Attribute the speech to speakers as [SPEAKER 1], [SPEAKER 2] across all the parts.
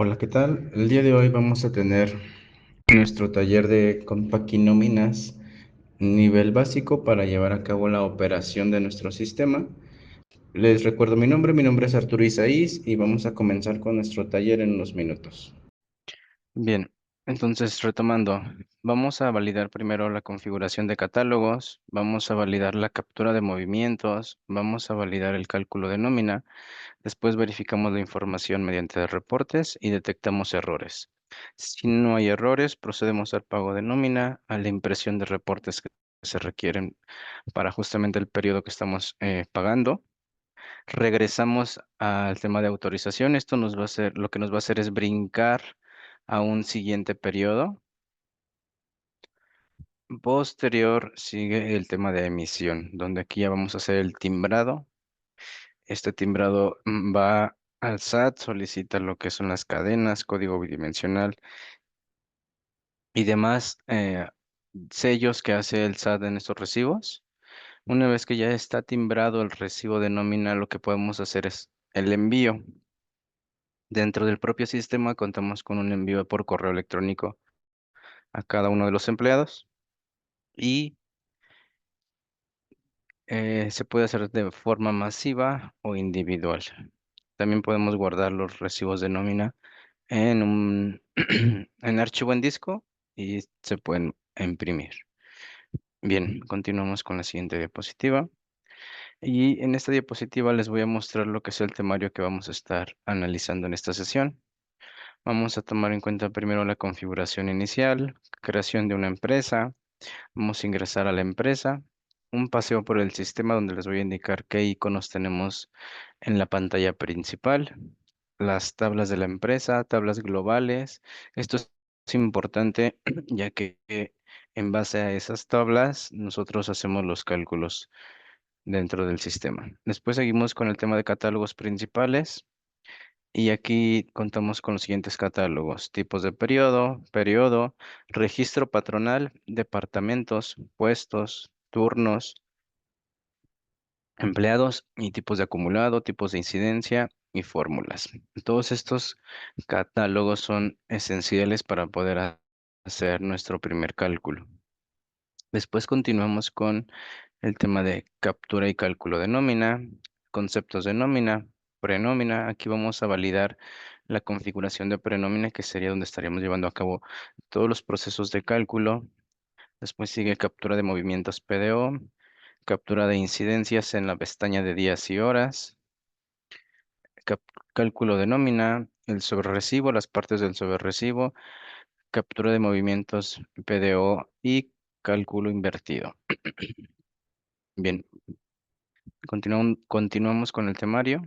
[SPEAKER 1] Hola, ¿qué tal? El día de hoy vamos a tener nuestro taller de compaquinóminas nivel básico para llevar a cabo la operación de nuestro sistema. Les recuerdo mi nombre es Arturo Isaís y vamos a comenzar con nuestro taller en unos minutos.
[SPEAKER 2] Bien, entonces retomando, vamos a validar primero la configuración de catálogos, vamos a validar la captura de movimientos, vamos a validar el cálculo de nómina, después verificamos la información mediante reportes y detectamos errores. Si no hay errores, procedemos al pago de nómina, a la impresión de reportes que se requieren para justamente el periodo que estamos pagando. Regresamos al tema de autorización. Esto nos va a hacer, lo que nos va a hacer es brincar a un siguiente periodo. Posterior sigue el tema de emisión, donde aquí ya vamos a hacer el timbrado. Este timbrado va al SAT, solicita lo que son las cadenas, código bidimensional y demás sellos que hace el SAT en estos recibos. Una vez que ya está timbrado el recibo de nómina, lo que podemos hacer es el envío. Dentro del propio sistema contamos con un envío por correo electrónico a cada uno de los empleados y se puede hacer de forma masiva o individual. También podemos guardar los recibos de nómina en un en archivo en disco y se pueden imprimir. Bien, continuamos con la siguiente diapositiva. Y en esta diapositiva les voy a mostrar lo que es el temario que vamos a estar analizando en esta sesión. Vamos a tomar en cuenta primero la configuración inicial, creación de una empresa. Vamos a ingresar a la empresa, un paseo por el sistema donde les voy a indicar qué iconos tenemos en la pantalla principal, las tablas de la empresa, tablas globales. Esto es importante ya que en base a esas tablas nosotros hacemos los cálculos dentro del sistema. Después seguimos con el tema de catálogos principales. Y aquí contamos con los siguientes catálogos: tipos de periodo, registro patronal, departamentos, puestos, turnos, empleados y tipos de acumulado, tipos de incidencia y fórmulas. Todos estos catálogos son esenciales para poder hacer nuestro primer cálculo. Después continuamos con el tema de captura y cálculo de nómina, conceptos de nómina, prenómina. Aquí vamos a validar la configuración de prenómina, que sería donde estaríamos llevando a cabo todos los procesos de cálculo. Después sigue captura de movimientos PDO, captura de incidencias en la pestaña de días y horas, cap- cálculo de nómina, el sobrerrecibo, las partes del sobrerrecibo, captura de movimientos PDO y cálculo invertido. Bien, continuamos con el temario.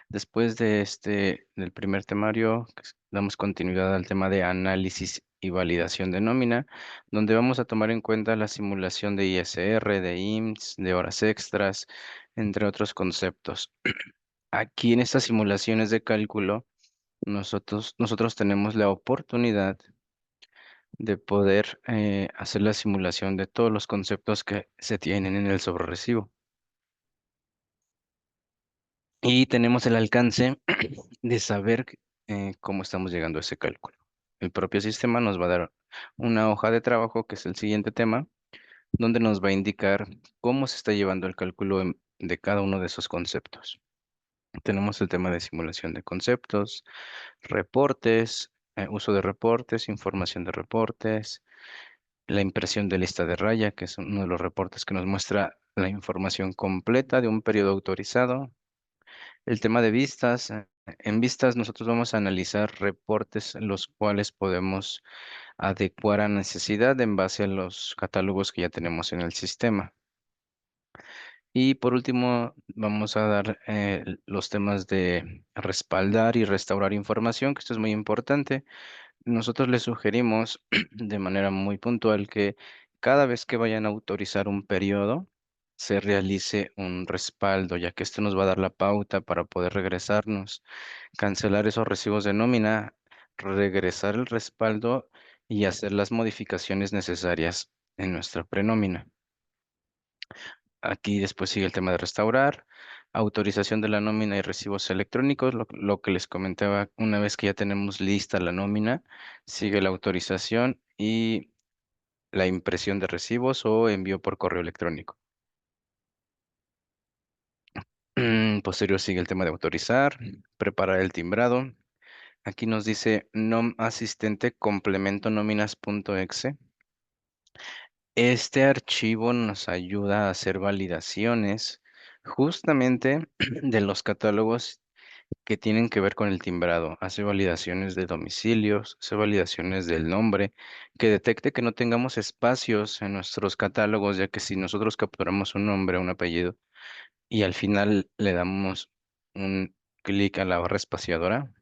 [SPEAKER 2] Después de del primer temario, damos continuidad al tema de análisis y validación de nómina, donde vamos a tomar en cuenta la simulación de ISR, de IMSS, de horas extras, entre otros conceptos. Aquí en estas simulaciones de cálculo, nosotros tenemos la oportunidad de poder hacer la simulación de todos los conceptos que se tienen en el sobrerrecibo. Y tenemos el alcance de saber cómo estamos llegando a ese cálculo. El propio sistema nos va a dar una hoja de trabajo, que es el siguiente tema, donde nos va a indicar cómo se está llevando el cálculo de cada uno de esos conceptos. Tenemos el tema de simulación de conceptos, reportes, uso de reportes, información de reportes, la impresión de lista de raya, que es uno de los reportes que nos muestra la información completa de un periodo autorizado. El tema de vistas. En vistas nosotros vamos a analizar reportes los cuales podemos adecuar a necesidad en base a los catálogos que ya tenemos en el sistema. Y por último, vamos a dar los temas de respaldar y restaurar información, que esto es muy importante. Nosotros les sugerimos de manera muy puntual que cada vez que vayan a autorizar un periodo, se realice un respaldo, ya que esto nos va a dar la pauta para poder regresarnos, cancelar esos recibos de nómina, regresar el respaldo y hacer las modificaciones necesarias en nuestra prenómina. Aquí después sigue el tema de restaurar. autorización de la nómina y recibos electrónicos, lo que les comentaba, una vez que ya tenemos lista la nómina, sigue la autorización y la impresión de recibos o envío por correo electrónico. Posterior sigue el tema de autorizar, preparar el timbrado. Aquí nos dice nom asistente complemento nóminas.exe. Este archivo nos ayuda a hacer validaciones justamente de los catálogos que tienen que ver con el timbrado. Hace validaciones de domicilios, hace validaciones del nombre, que detecte que no tengamos espacios en nuestros catálogos, ya que si nosotros capturamos un nombre, un apellido, y al final le damos un clic a la barra espaciadora,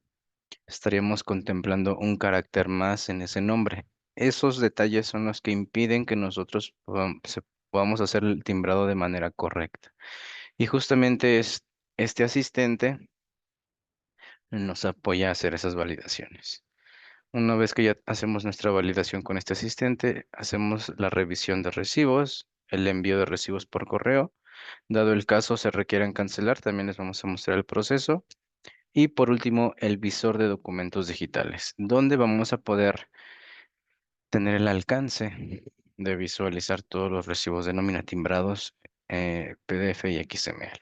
[SPEAKER 2] estaríamos contemplando un carácter más en ese nombre. Esos detalles son los que impiden que nosotros podamos hacer el timbrado de manera correcta. Y justamente es este asistente nos apoya a hacer esas validaciones. Una vez que ya hacemos nuestra validación con este asistente, hacemos la revisión de recibos, el envío de recibos por correo. Dado el caso se requieran cancelar, también les vamos a mostrar el proceso. Y por último, el visor de documentos digitales, donde vamos a poder tener el alcance de visualizar todos los recibos de nómina timbrados, PDF y XML.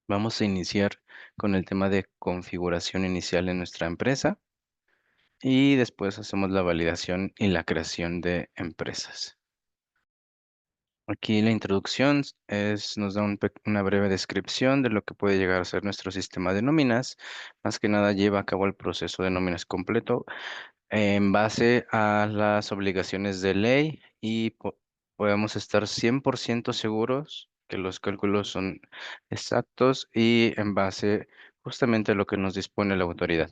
[SPEAKER 2] Vamos a iniciar con el tema de configuración inicial en nuestra empresa y después hacemos la validación y la creación de empresas. Aquí la introducción nos da una breve descripción de lo que puede llegar a ser nuestro sistema de nóminas. Más que nada lleva a cabo el proceso de nóminas completo en base a las obligaciones de ley y podemos estar 100% seguros que los cálculos son exactos y en base justamente a lo que nos dispone la autoridad.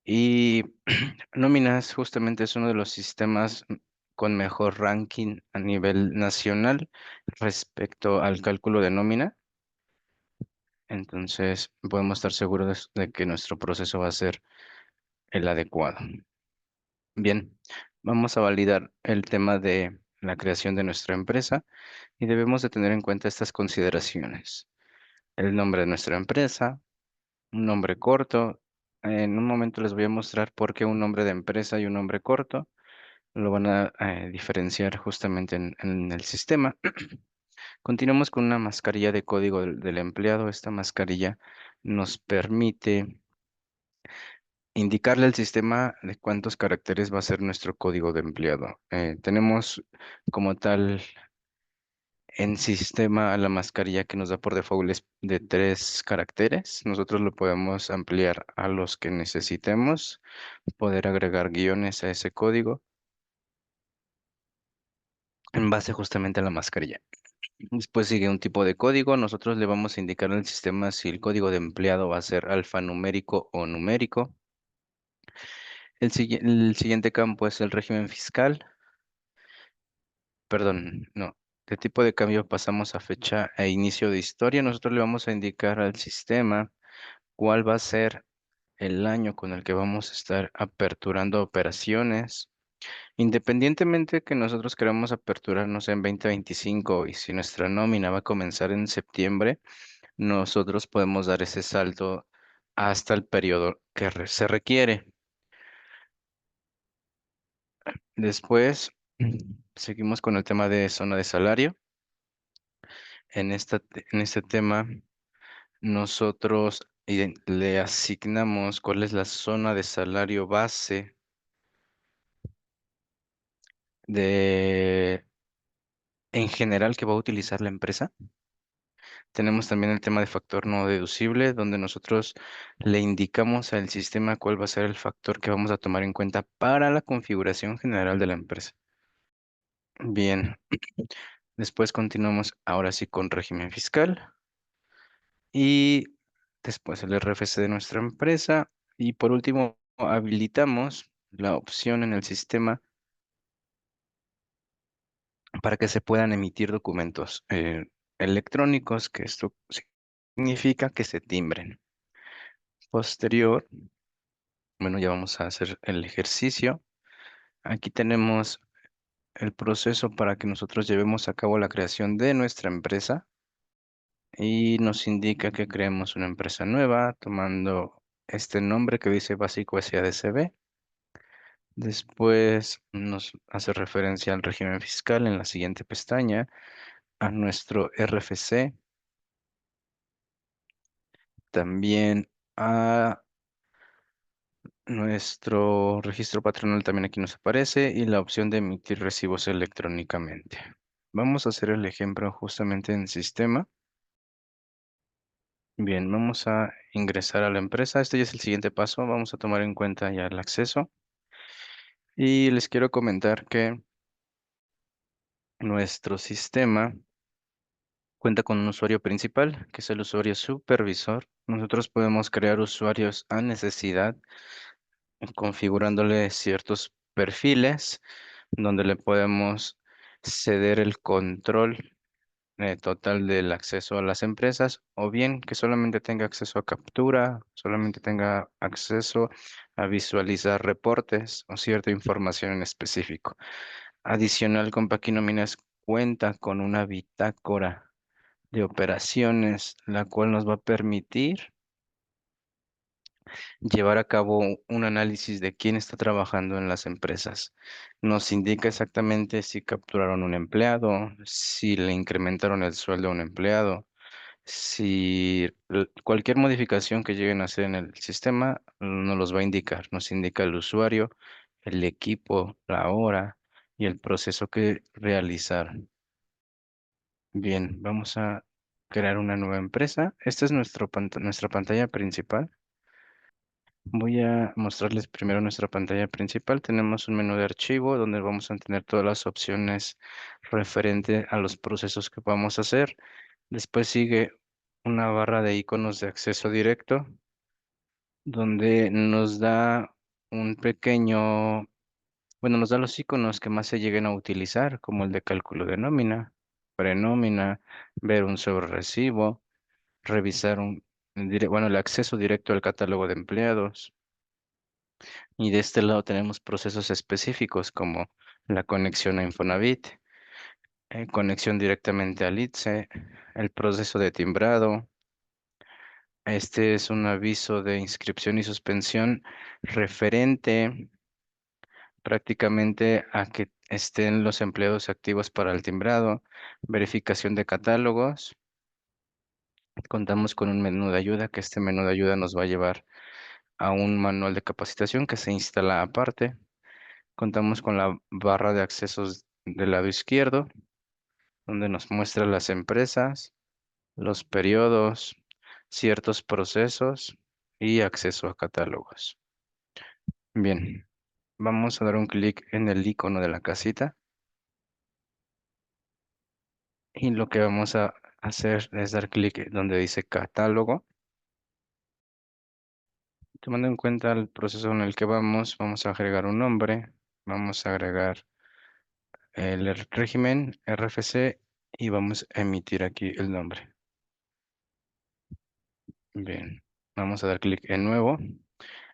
[SPEAKER 2] Y nóminas justamente es uno de los sistemas con mejor ranking a nivel nacional respecto al cálculo de nómina. Entonces podemos estar seguros de que nuestro proceso va a ser el adecuado. Bien, vamos a validar el tema de la creación de nuestra empresa y debemos de tener en cuenta estas consideraciones. El nombre de nuestra empresa, un nombre corto. En un momento les voy a mostrar por qué un nombre de empresa y un nombre corto. Lo van a diferenciar justamente en el sistema. Continuamos con una mascarilla de código del empleado. Esta mascarilla nos permite indicarle al sistema de cuántos caracteres va a ser nuestro código de empleado. Tenemos como tal en sistema la mascarilla que nos da por default es de 3 caracteres. Nosotros lo podemos ampliar a los que necesitemos, poder agregar guiones a ese código en base justamente a la mascarilla. Después sigue un tipo de código. Nosotros le vamos a indicar al sistema si el código de empleado va a ser alfanumérico o numérico. El siguiente campo es el régimen fiscal. Perdón, no. De tipo de cambio pasamos a fecha e inicio de historia. Nosotros le vamos a indicar al sistema cuál va a ser el año con el que vamos a estar aperturando operaciones. Independientemente que nosotros queramos aperturarnos en 2025 y si nuestra nómina va a comenzar en septiembre, nosotros podemos dar ese salto hasta el periodo que se requiere. Después, seguimos con el tema de zona de salario. En este tema, nosotros le asignamos cuál es la zona de salario base de, en general que va a utilizar la empresa. Tenemos también el tema de factor no deducible, donde nosotros le indicamos al sistema cuál va a ser el factor que vamos a tomar en cuenta para la configuración general de la empresa. Bien, después continuamos ahora sí con régimen fiscal y después el RFC de nuestra empresa y por último habilitamos la opción en el sistema para que se puedan emitir documentos electrónicos, que esto significa que se timbren. Posterior, bueno, ya vamos a hacer el ejercicio. Aquí tenemos el proceso para que nosotros llevemos a cabo la creación de nuestra empresa. y nos indica que creemos una empresa nueva tomando este nombre que dice Básico SADCB. Después nos hace referencia al régimen fiscal en la siguiente pestaña, a nuestro RFC, también a nuestro registro patronal también aquí nos aparece y la opción de emitir recibos electrónicamente. Vamos a hacer el ejemplo justamente en sistema. Bien, vamos a ingresar a la empresa. Este ya es el siguiente paso. Vamos a tomar en cuenta ya el acceso. Y les quiero comentar que nuestro sistema cuenta con un usuario principal, que es el usuario supervisor. Nosotros podemos crear usuarios a necesidad, configurándole ciertos perfiles donde le podemos ceder el control total del acceso a las empresas, o bien que solamente tenga acceso a captura, solamente tenga acceso a visualizar reportes o cierta información en específico. Adicional, con Paquinominas cuenta con una bitácora de operaciones, la cual nos va a permitir llevar a cabo un análisis de quién está trabajando en las empresas. Nos indica exactamente si capturaron un empleado, si le incrementaron el sueldo a un empleado, si cualquier modificación que lleguen a hacer en el sistema nos los va a indicar. Nos indica el usuario, el equipo, la hora y el proceso que realizar. Bien, vamos a crear una nueva empresa. Esta es nuestra pantalla principal. Voy a mostrarles primero nuestra pantalla principal. Tenemos un menú de archivo donde vamos a tener todas las opciones referente a los procesos que vamos a hacer. Después sigue una barra de iconos de acceso directo donde nos da un pequeño, bueno, nos da los iconos que más se lleguen a utilizar, como el de cálculo de nómina, prenómina, ver un sobre recibo, revisar bueno, el acceso directo al catálogo de empleados. Y de este lado tenemos procesos específicos como la conexión a Infonavit, conexión directamente al ITSE, el proceso de timbrado. Este es un aviso de inscripción y suspensión referente prácticamente a que estén los empleados activos para el timbrado, verificación de catálogos. Contamos con un menú de ayuda, que este menú de ayuda nos va a llevar a un manual de capacitación que se instala aparte. Contamos con la barra de accesos del lado izquierdo, donde nos muestra las empresas, los periodos, ciertos procesos y acceso a catálogos. Bien, vamos a dar un clic en el icono de la casita y lo que vamos a hacer es dar clic donde dice catálogo. Tomando en cuenta el proceso en el que vamos a agregar un nombre, vamos a agregar el régimen RFC y vamos a emitir aquí el nombre. Bien, vamos a dar clic en nuevo.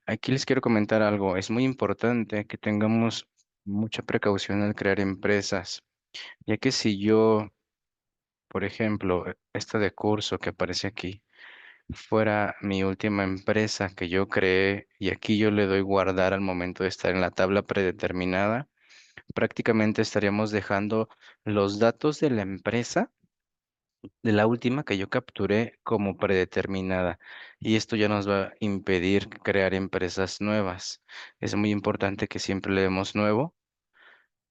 [SPEAKER 2] Aquí les quiero comentar algo. Es muy importante que tengamos mucha precaución al crear empresas, ya que si yo, por ejemplo, esta de curso que aparece aquí, fuera mi última empresa que yo creé y aquí yo le doy guardar al momento de estar en la tabla predeterminada, prácticamente estaríamos dejando los datos de la empresa de la última que yo capturé como predeterminada. Y esto ya nos va a impedir crear empresas nuevas. Es muy importante que siempre le demos nuevo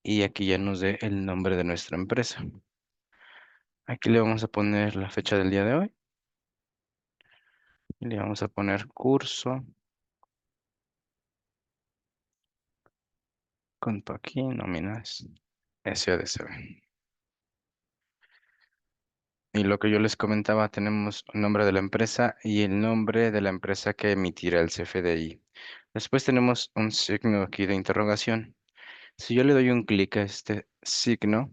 [SPEAKER 2] y aquí ya nos dé el nombre de nuestra empresa. Aquí le vamos a poner la fecha del día de hoy. Y le vamos a poner curso con aquí nóminas SADCB. Y lo que yo les comentaba, tenemos el nombre de la empresa y el nombre de la empresa que emitirá el CFDI. Después tenemos un signo aquí de interrogación. Si yo le doy un clic a este signo,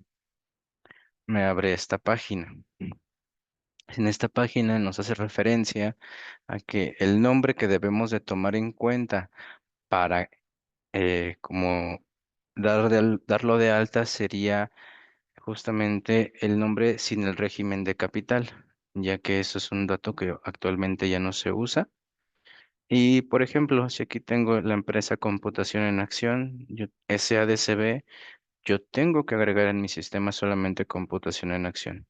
[SPEAKER 2] me abre esta página. En esta página nos hace referencia a que el nombre que debemos de tomar en cuenta para como darlo de alta sería justamente el nombre sin el régimen de capital. ya que eso es un dato que actualmente ya no se usa. Y por ejemplo, si aquí tengo la empresa Computación en Acción, yo, SADCB, yo tengo que agregar en mi sistema solamente Computación en Acción.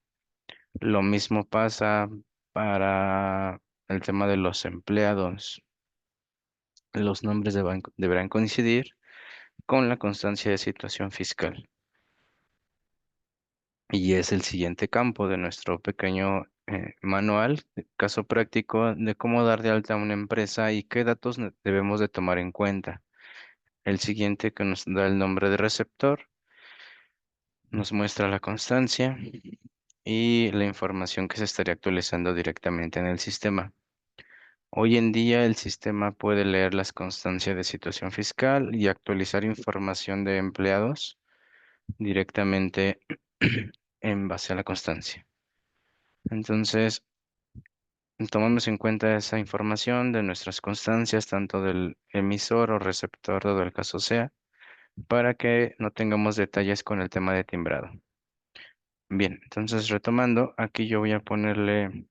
[SPEAKER 2] Lo mismo pasa para el tema de los empleados. Los nombres deberán coincidir con la constancia de situación fiscal. Y es el siguiente campo de nuestro pequeño manual, caso práctico de cómo dar de alta a una empresa y qué datos debemos de tomar en cuenta. El siguiente que nos da el nombre de receptor, nos muestra la constancia y la información que se estaría actualizando directamente en el sistema. Hoy en día el sistema puede leer las constancias de situación fiscal y actualizar información de empleados directamente en base a la constancia. Entonces, tomamos en cuenta esa información de nuestras constancias, tanto del emisor o receptor, dado el caso sea, para que no tengamos detalles con el tema de timbrado. Bien, entonces retomando, aquí yo voy a ponerle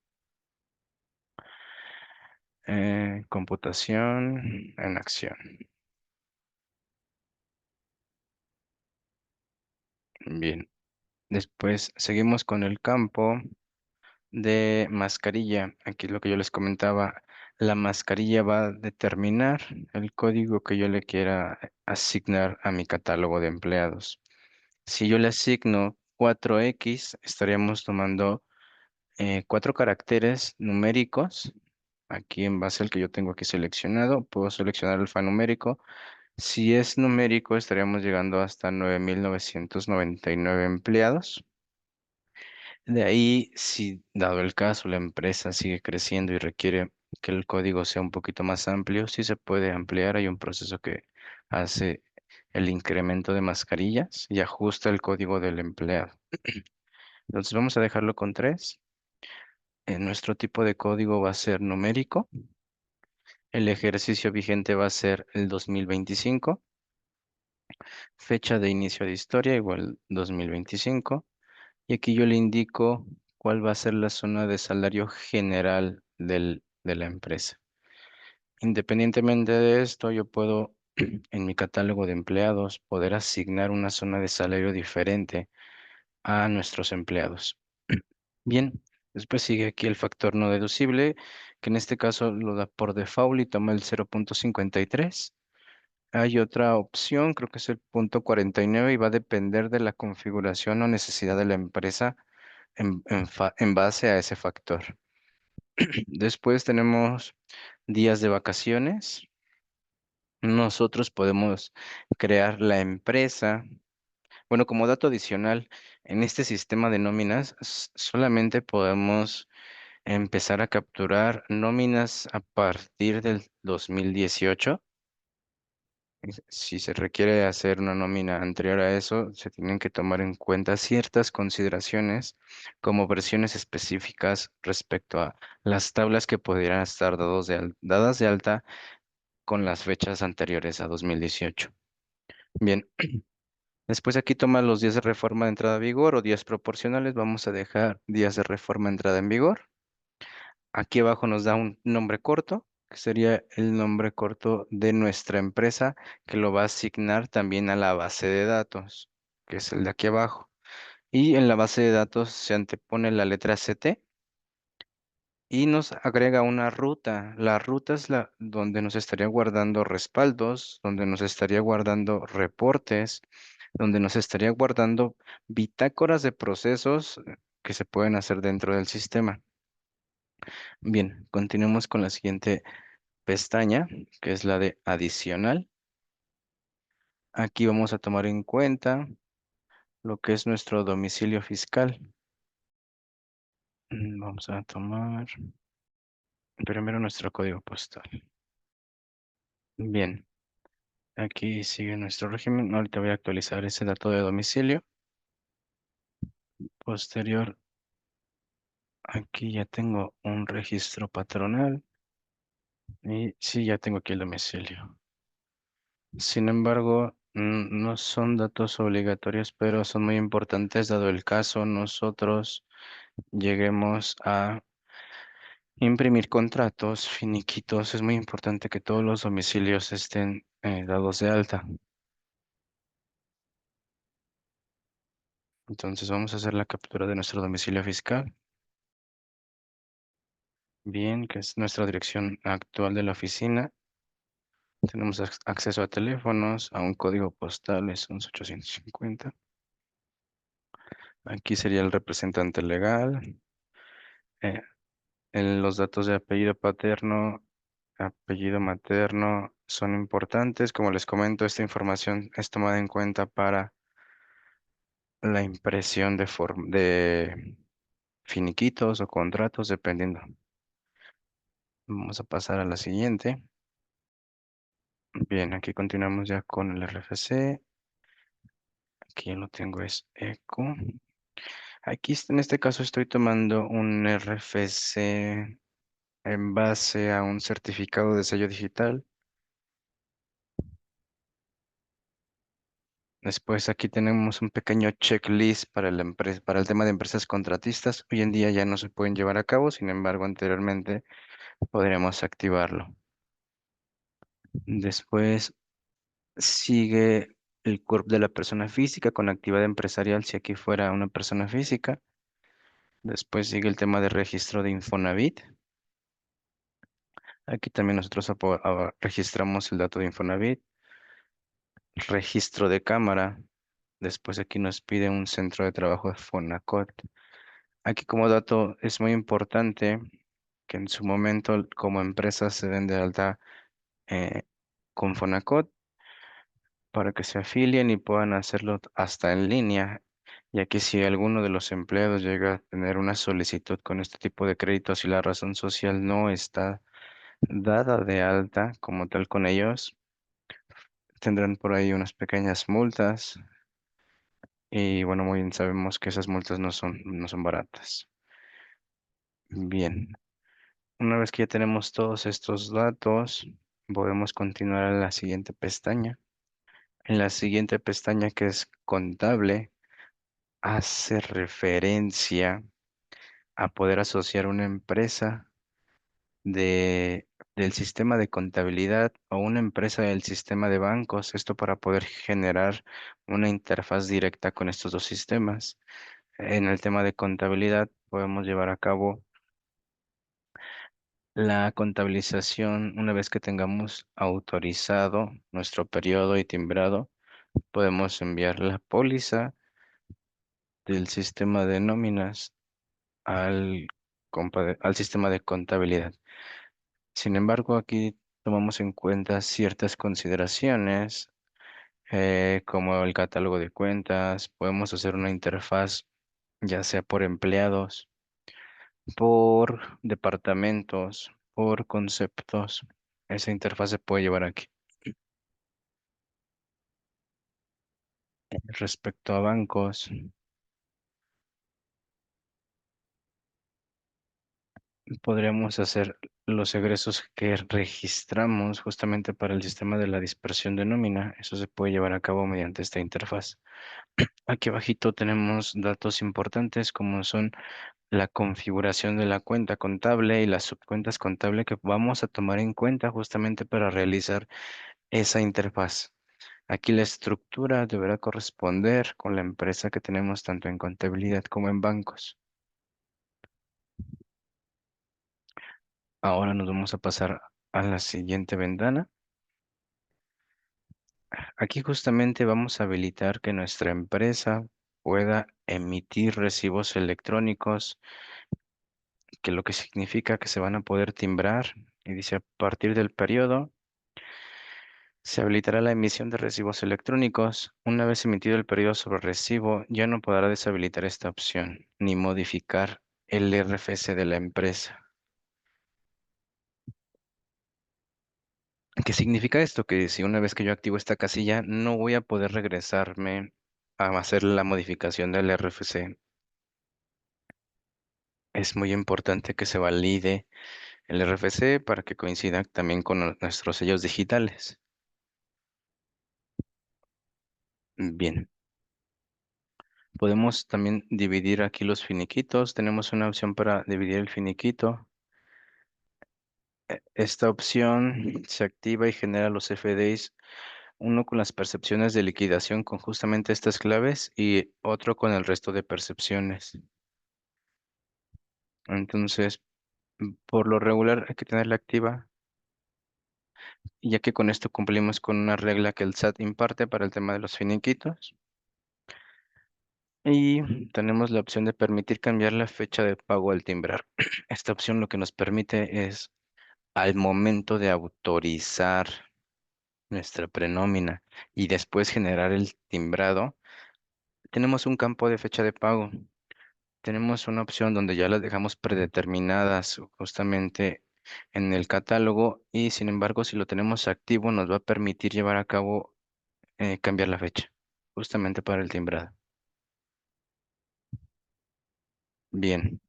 [SPEAKER 2] computación en acción. Bien, después seguimos con el campo de mascarilla. Aquí lo que yo les comentaba, la mascarilla va a determinar el código que yo le quiera asignar a mi catálogo de empleados. Si yo le asigno 4X, estaríamos tomando 4 caracteres numéricos. Aquí en base al que yo tengo aquí seleccionado, puedo seleccionar alfanumérico. Si es numérico, estaríamos llegando hasta 9.999 empleados. De ahí, si dado el caso la empresa sigue creciendo y requiere que el código sea un poquito más amplio, sí se puede ampliar. Hay un proceso que hace el incremento de mascarillas y ajusta el código del empleado. Entonces vamos a dejarlo con 3. Nuestro tipo de código va a ser numérico. El ejercicio vigente va a ser el 2025. Fecha de inicio de historia igual 2025. Y aquí yo le indico cuál va a ser la zona de salario general de la empresa. Independientemente de esto, yo puedo en mi catálogo de empleados poder asignar una zona de salario diferente a nuestros empleados. Bien, después sigue aquí el factor no deducible, que en este caso lo da por default y toma el 0.53. Hay otra opción, creo que es el punto 49 y va a depender de la configuración o necesidad de la empresa en base a ese factor. Después tenemos días de vacaciones. Nosotros podemos crear la empresa. Bueno, como dato adicional, en este sistema de nóminas solamente podemos empezar a capturar nóminas a partir del 2018. Si se requiere hacer una nómina anterior a eso, se tienen que tomar en cuenta ciertas consideraciones como versiones específicas respecto a las tablas que pudieran estar dadas de alta con las fechas anteriores a 2018. Bien, después aquí toma los días de reforma de entrada en vigor o días proporcionales. Vamos a dejar días de reforma de entrada en vigor. Aquí abajo nos da un nombre corto, que sería el nombre corto de nuestra empresa, que lo va a asignar también a la base de datos, que es el de aquí abajo. Y en la base de datos se antepone la letra CT y nos agrega una ruta. La ruta es la donde nos estaría guardando respaldos, donde nos estaría guardando reportes, donde nos estaría guardando bitácoras de procesos que se pueden hacer dentro del sistema. Bien, continuemos con la siguiente pestaña, que es la de adicional. Aquí vamos a tomar en cuenta lo que es nuestro domicilio fiscal. Vamos a tomar primero nuestro código postal. Bien, aquí sigue nuestro régimen. Ahorita voy a actualizar ese dato de domicilio. Posterior, aquí ya tengo un registro patronal y sí, ya tengo aquí el domicilio. Sin embargo, no son datos obligatorios, pero son muy importantes dado el caso. Nosotros lleguemos a imprimir contratos, finiquitos. Es muy importante que todos los domicilios estén dados de alta. Entonces vamos a hacer la captura de nuestro domicilio fiscal. Bien, que es nuestra dirección actual de la oficina. Tenemos acceso a teléfonos, a un código postal, es 11850. Aquí sería el representante legal. eh, en los datos de apellido paterno, apellido materno son importantes. Como les comento, esta información es tomada en cuenta para la impresión de finiquitos o contratos, dependiendo. Vamos a pasar a la siguiente. Bien, aquí continuamos ya con el RFC. Aquí ya lo tengo, es ECO. Aquí en este caso estoy tomando un RFC en base a un certificado de sello digital. Después aquí tenemos un pequeño checklist para la empresa, para el tema de empresas contratistas. Hoy en día ya no se pueden llevar a cabo, sin embargo, anteriormente podríamos activarlo. Después sigue el CURP de la persona física con actividad empresarial si aquí fuera una persona física. Después sigue el tema de registro de Infonavit. Aquí también nosotros registramos el dato de Infonavit. Registro de cámara. Después aquí nos pide un centro de trabajo de Fonacot. Aquí como dato es muy importante que en su momento como empresa se den de alta eh, con Fonacot para que se afilien y puedan hacerlo hasta en línea, ya que si alguno de los empleados llega a tener una solicitud con este tipo de créditos y la razón social no está dada de alta como tal con ellos, tendrán por ahí unas pequeñas multas y bueno, muy bien sabemos que esas multas no son baratas. Bien, una vez que ya tenemos todos estos datos, podemos continuar a la siguiente pestaña. En la siguiente pestaña que es contable, hace referencia a poder asociar una empresa del sistema de contabilidad o una empresa del sistema de bancos, esto para poder generar una interfaz directa con estos dos sistemas. En el tema de contabilidad podemos llevar a cabo la contabilización una vez que tengamos autorizado nuestro periodo y timbrado, podemos enviar la póliza del sistema de nóminas al sistema de contabilidad. Sin embargo, aquí tomamos en cuenta ciertas consideraciones, como el catálogo de cuentas. Podemos hacer una interfaz, ya sea por empleados, por departamentos, por conceptos. Esa interfaz se puede llevar aquí. Respecto a bancos, podríamos hacer los egresos que registramos justamente para el sistema de la dispersión de nómina. Eso se puede llevar a cabo mediante esta interfaz. Aquí abajito tenemos datos importantes como son la configuración de la cuenta contable y las subcuentas contables que vamos a tomar en cuenta justamente para realizar esa interfaz. Aquí la estructura deberá corresponder con la empresa que tenemos tanto en contabilidad como en bancos. Ahora nos vamos a pasar a la siguiente ventana. Aquí justamente vamos a habilitar que nuestra empresa pueda emitir recibos electrónicos, que lo que significa que se van a poder timbrar. Y dice, a partir del periodo, se habilitará la emisión de recibos electrónicos. Una vez emitido el periodo sobre recibo, ya no podrá deshabilitar esta opción ni modificar el RFC de la empresa. ¿Qué significa esto? Que si una vez que yo activo esta casilla, no voy a poder regresarme a hacer la modificación del RFC. Es muy importante que se valide el RFC para que coincida también con nuestros sellos digitales. Bien, Podemos también dividir aquí los finiquitos. Tenemos una opción para dividir el finiquito. Esta opción se activa y genera los FDIs, uno con las percepciones de liquidación con justamente estas claves y otro con el resto de percepciones. Entonces, por lo regular hay que tenerla activa, ya que con esto cumplimos con una regla que el SAT imparte para el tema de los finiquitos. Y tenemos la opción de permitir cambiar la fecha de pago al timbrar. Esta opción lo que nos permite es, al momento de autorizar nuestra prenómina y después generar el timbrado, tenemos un campo de fecha de pago. Tenemos una opción donde ya las dejamos predeterminadas justamente en el catálogo y sin embargo, si lo tenemos activo, nos va a permitir llevar a cabo cambiar la fecha, justamente para el timbrado. Bien.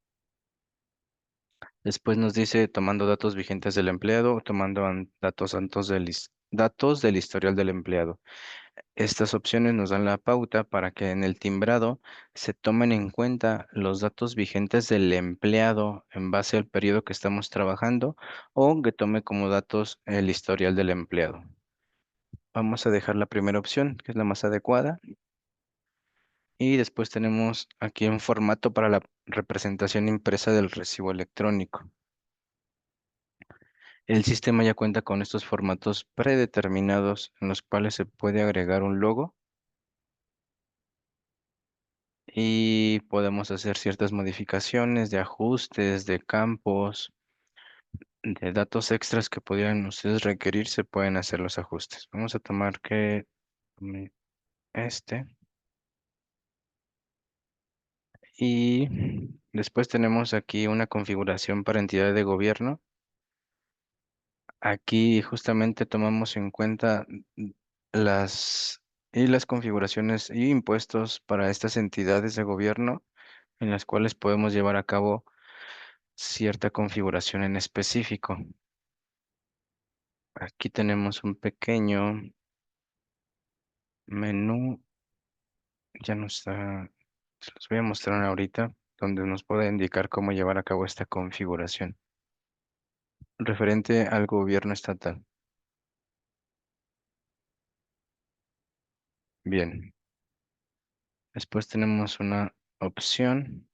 [SPEAKER 2] Después nos dice tomando datos vigentes del empleado o tomando datos del historial del empleado. Estas opciones nos dan la pauta para que en el timbrado se tomen en cuenta los datos vigentes del empleado en base al periodo que estamos trabajando o que tome como datos el historial del empleado. Vamos a dejar la primera opción, que es la más adecuada, y después tenemos aquí un formato para la representación impresa del recibo electrónico. El sistema ya cuenta con estos formatos predeterminados en los cuales se puede agregar un logo y podemos hacer ciertas modificaciones de ajustes, de campos, de datos extras que pudieran ustedes requerir, se pueden hacer los ajustes. Vamos a tomar que tome este y después tenemos aquí una configuración para entidad de gobierno. Aquí justamente tomamos en cuenta las las configuraciones y impuestos para estas entidades de gobierno en las cuales podemos llevar a cabo cierta configuración en específico. Aquí tenemos un pequeño menú, ya no está, se los voy a mostrar ahorita, donde nos puede indicar cómo llevar a cabo esta configuración referente al gobierno estatal. Bien, después tenemos una opción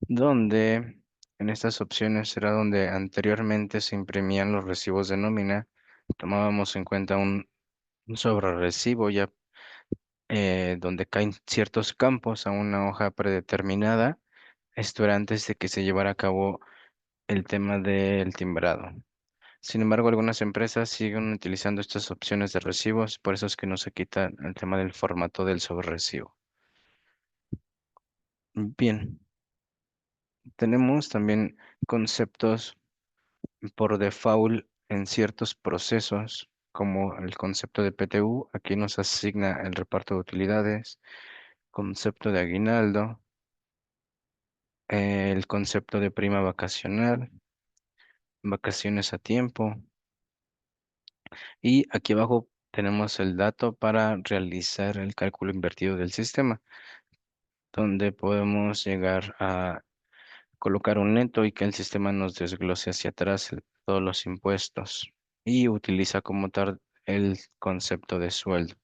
[SPEAKER 2] donde en estas opciones será donde anteriormente se imprimían los recibos de nómina, tomábamos en cuenta un sobrerecibo ya donde caen ciertos campos a una hoja predeterminada. Esto era antes de que se llevara a cabo el tema del timbrado. Sin embargo, algunas empresas siguen utilizando estas opciones de recibos, por eso es que no se quita el tema del formato del sobrerecibo. Bien, tenemos también conceptos por default en ciertos procesos, como el concepto de PTU. Aquí nos asigna el reparto de utilidades, concepto de aguinaldo, el concepto de prima vacacional, vacaciones a tiempo. Y aquí abajo tenemos el dato para realizar el cálculo invertido del sistema, donde podemos llegar a colocar un neto y que el sistema nos desglose hacia atrás todos los impuestos y utiliza como tal el concepto de sueldo.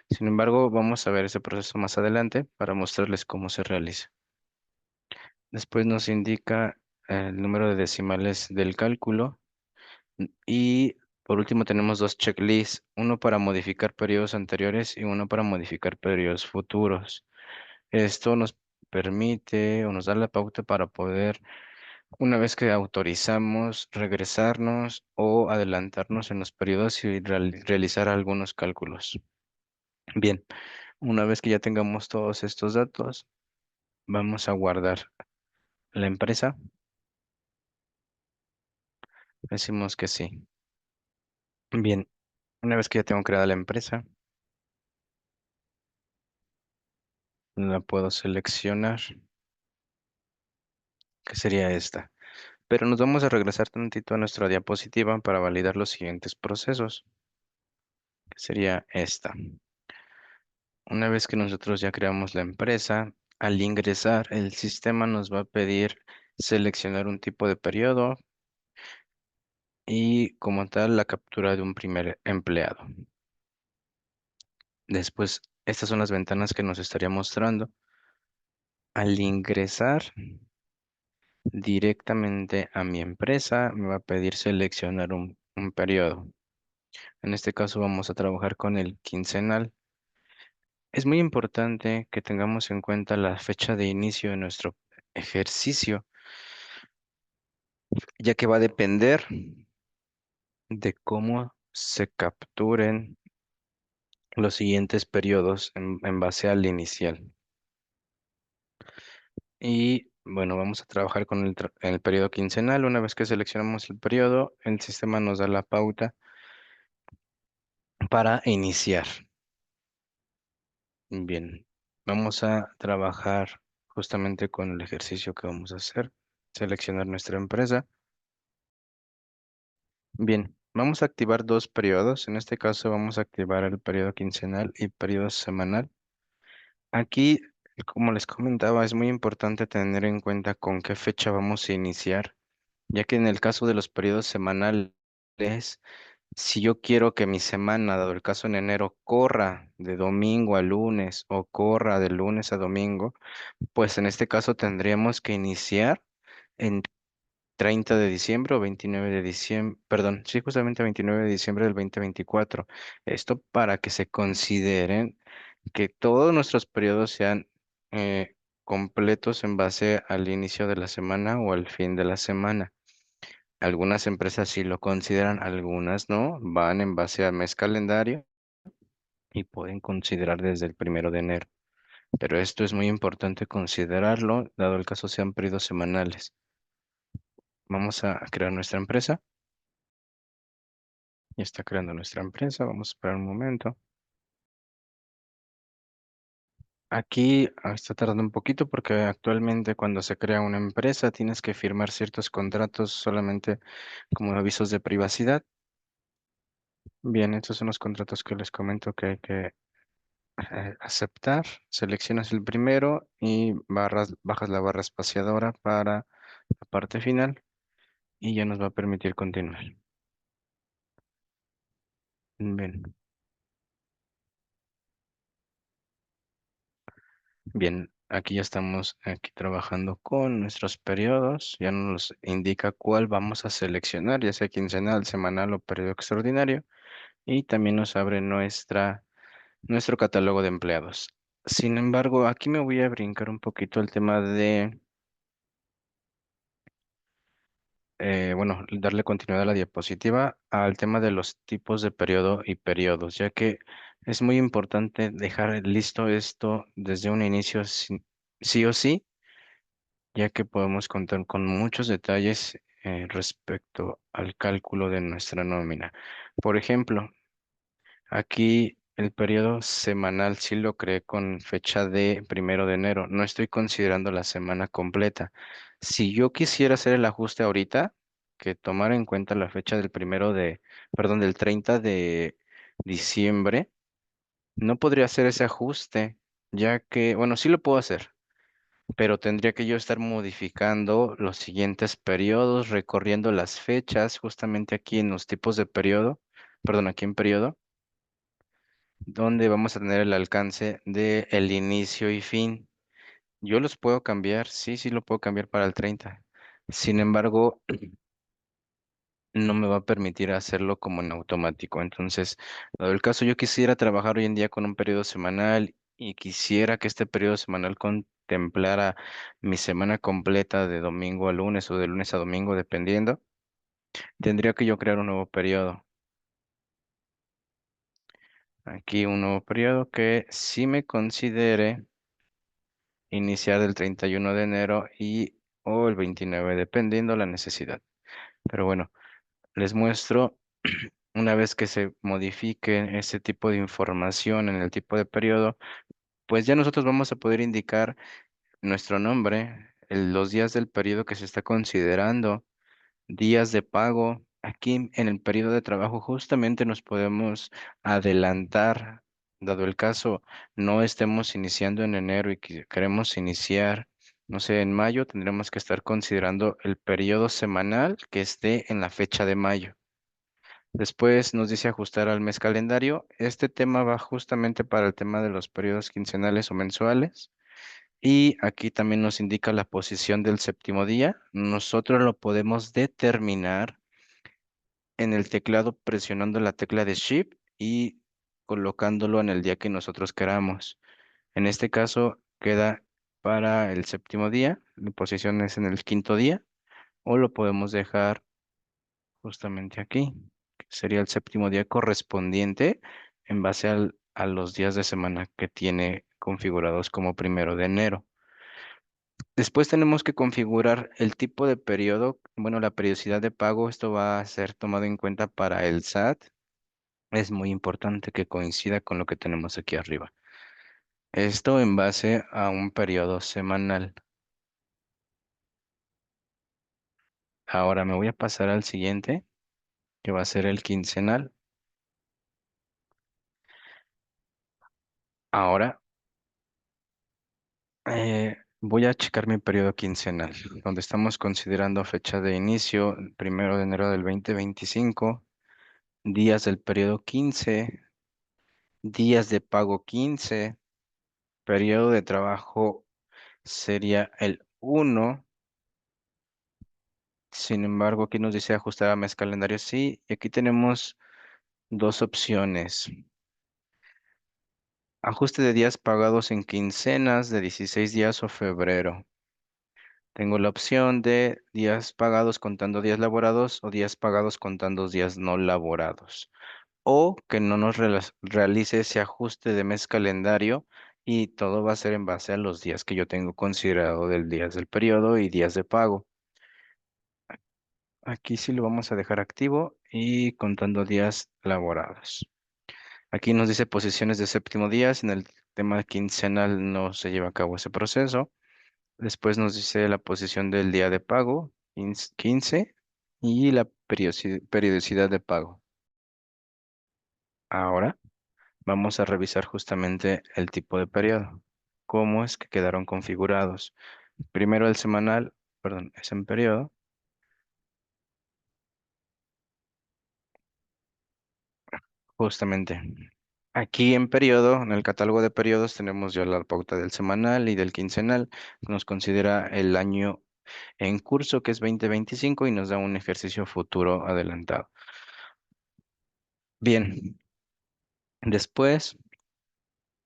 [SPEAKER 2] Sin embargo, vamos a ver ese proceso más adelante para mostrarles cómo se realiza. Después nos indica el número de decimales del cálculo. Y por último tenemos dos checklists, uno para modificar periodos anteriores y uno para modificar periodos futuros. Esto nos permite o nos da la pauta para poder, una vez que autorizamos, regresarnos o adelantarnos en los periodos y realizar algunos cálculos. Bien, una vez que ya tengamos todos estos datos, vamos a guardar la empresa. Decimos que sí. Bien, una vez que ya tengo creada la empresa, la puedo seleccionar, que sería esta. Pero nos vamos a regresar tantito a nuestra diapositiva para validar los siguientes procesos, que sería esta. Una vez que nosotros ya creamos la empresa, al ingresar, el sistema nos va a pedir seleccionar un tipo de periodo y como tal la captura de un primer empleado. Después, estas son las ventanas que nos estaría mostrando. Al ingresar directamente a mi empresa, me va a pedir seleccionar un periodo. En este caso vamos a trabajar con el quincenal. Es muy importante que tengamos en cuenta la fecha de inicio de nuestro ejercicio, ya que va a depender de cómo se capturen los siguientes periodos en base al inicial. Y bueno, vamos a trabajar con el periodo quincenal. Una vez que seleccionamos el periodo, el sistema nos da la pauta para iniciar. Bien, vamos a trabajar justamente con el ejercicio que vamos a hacer. Seleccionar nuestra empresa. Bien, vamos a activar dos periodos. En este caso vamos a activar el periodo quincenal y periodo semanal. Aquí, como les comentaba, es muy importante tener en cuenta con qué fecha vamos a iniciar, ya que en el caso de los periodos semanales, si yo quiero que mi semana, dado el caso en enero, corra de domingo a lunes o corra de lunes a domingo, pues en este caso tendríamos que iniciar en 30 de diciembre o 29 de diciembre, perdón, sí, justamente 29 de diciembre del 2024. Esto para que se consideren que todos nuestros periodos sean completos en base al inicio de la semana o al fin de la semana. Algunas empresas sí lo consideran, algunas no, van en base al mes calendario y pueden considerar desde el 1 de enero. Pero esto es muy importante considerarlo, dado el caso sean periodos semanales. Vamos a crear nuestra empresa. Ya está creando nuestra empresa. Vamos a esperar un momento. Aquí está tardando un poquito porque actualmente cuando se crea una empresa tienes que firmar ciertos contratos solamente como avisos de privacidad. Bien, estos son los contratos que les comento que hay que aceptar. Seleccionas el primero y bajas la barra espaciadora para la parte final y ya nos va a permitir continuar. Bien. Bien, aquí ya estamos aquí trabajando con nuestros periodos. Ya nos indica cuál vamos a seleccionar, ya sea quincenal, semanal o periodo extraordinario. Y también nos abre nuestro catálogo de empleados. Sin embargo, aquí me voy a brincar un poquito el tema de, bueno, darle continuidad a la diapositiva, al tema de los tipos de periodo y periodos, ya que es muy importante dejar listo esto desde un inicio sí o sí, ya que podemos contar con muchos detalles respecto al cálculo de nuestra nómina. Por ejemplo, aquí el periodo semanal sí lo creé con fecha de 1 de enero. No estoy considerando la semana completa. Si yo quisiera hacer el ajuste ahorita, que tomara en cuenta la fecha perdón, del 30 de diciembre, no podría hacer ese ajuste, ya que, bueno, sí lo puedo hacer, pero tendría que yo estar modificando los siguientes periodos, recorriendo las fechas, justamente aquí en los tipos de periodo, perdón, aquí en periodo, donde vamos a tener el alcance de el inicio y fin. Yo los puedo cambiar, sí, sí lo puedo cambiar para el 30. Sin embargo, no me va a permitir hacerlo como en automático. Entonces, dado el caso, yo quisiera trabajar hoy en día con un periodo semanal y quisiera que este periodo semanal contemplara mi semana completa de domingo a lunes o de lunes a domingo, dependiendo, tendría que yo crear un nuevo periodo. Aquí un nuevo periodo que sí me considere iniciar el 31 de enero y o el 29, dependiendo la necesidad. Pero bueno, les muestro una vez que se modifique ese tipo de información en el tipo de periodo, pues ya nosotros vamos a poder indicar nuestro nombre, los días del periodo que se está considerando, días de pago. Aquí en el periodo de trabajo justamente nos podemos adelantar dado el caso no estemos iniciando en enero y que queremos iniciar, no sé, en mayo, tendremos que estar considerando el periodo semanal que esté en la fecha de mayo. Después nos dice ajustar al mes calendario. Este tema va justamente para el tema de los periodos quincenales o mensuales. Y aquí también nos indica la posición del séptimo día. Nosotros lo podemos determinar en el teclado presionando la tecla de Shift y colocándolo en el día que nosotros queramos. En este caso queda para el séptimo día, la posición es en el quinto día, o lo podemos dejar justamente aquí, que sería el séptimo día correspondiente en base a los días de semana que tiene configurados como primero de enero. Después tenemos que configurar el tipo de periodo, bueno, la periodicidad de pago. Esto va a ser tomado en cuenta para el SAT. Es muy importante que coincida con lo que tenemos aquí arriba. Esto en base a un periodo semanal. Ahora me voy a pasar al siguiente, que va a ser el quincenal. Ahora voy a checar mi periodo quincenal, donde estamos considerando fecha de inicio, el 1 de enero del 2025, días del periodo 15, días de pago 15, periodo de trabajo sería el 1. Sin embargo, aquí nos dice ajustar a mes calendario, sí, y aquí tenemos dos opciones. Ajuste de días pagados en quincenas de 16 días o febrero. Tengo la opción de días pagados contando días laborados o días pagados contando días no laborados. O que no nos realice ese ajuste de mes calendario y todo va a ser en base a los días que yo tengo considerado del días del periodo y días de pago. Aquí sí lo vamos a dejar activo y contando días laborados. Aquí nos dice posiciones de séptimo día. En el tema quincenal no se lleva a cabo ese proceso. Después nos dice la posición del día de pago, 15, y la periodicidad de pago. Ahora vamos a revisar justamente el tipo de periodo. Cómo es que quedaron configurados. Primero el semanal, perdón, es en periodo, justamente. Aquí en periodo, en el catálogo de periodos, tenemos ya la pauta del semanal y del quincenal. Nos considera el año en curso, que es 2025, y nos da un ejercicio futuro adelantado. Bien, después,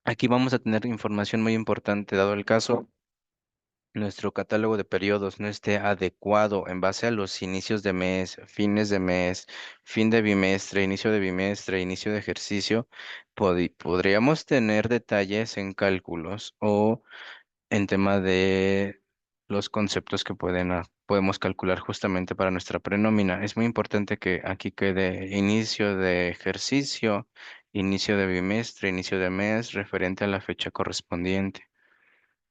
[SPEAKER 2] aquí vamos a tener información muy importante, dado el caso, nuestro catálogo de periodos no esté adecuado en base a los inicios de mes, fines de mes, fin de bimestre, inicio de ejercicio. Podríamos tener detalles en cálculos o en tema de los conceptos que podemos calcular justamente para nuestra prenómina. Es muy importante que aquí quede inicio de ejercicio, inicio de bimestre, inicio de mes, referente a la fecha correspondiente.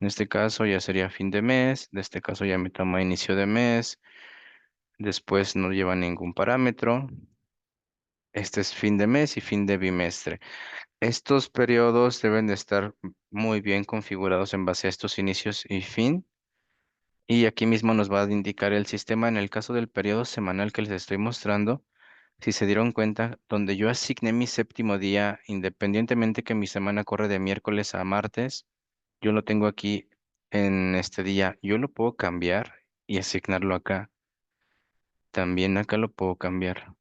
[SPEAKER 2] En este caso ya sería fin de mes, de este caso ya me toma inicio de mes, después no lleva ningún parámetro. Este es fin de mes y fin de bimestre. Estos periodos deben de estar muy bien configurados en base a estos inicios y fin. Y aquí mismo nos va a indicar el sistema en el caso del periodo semanal que les estoy mostrando. Si se dieron cuenta, donde yo asigné mi séptimo día, independientemente que mi semana corre de miércoles a martes, yo lo tengo aquí en este día. Yo lo puedo cambiar y asignarlo acá. También acá lo puedo cambiar.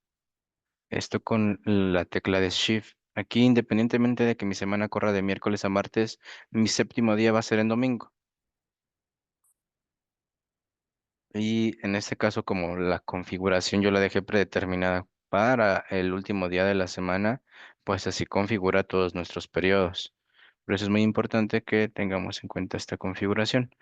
[SPEAKER 2] Esto con la tecla de Shift. Aquí, independientemente de que mi semana corra de miércoles a martes, mi séptimo día va a ser en domingo. Y en este caso, como la configuración yo la dejé predeterminada para el último día de la semana, pues así configura todos nuestros periodos. Por eso es muy importante que tengamos en cuenta esta configuración.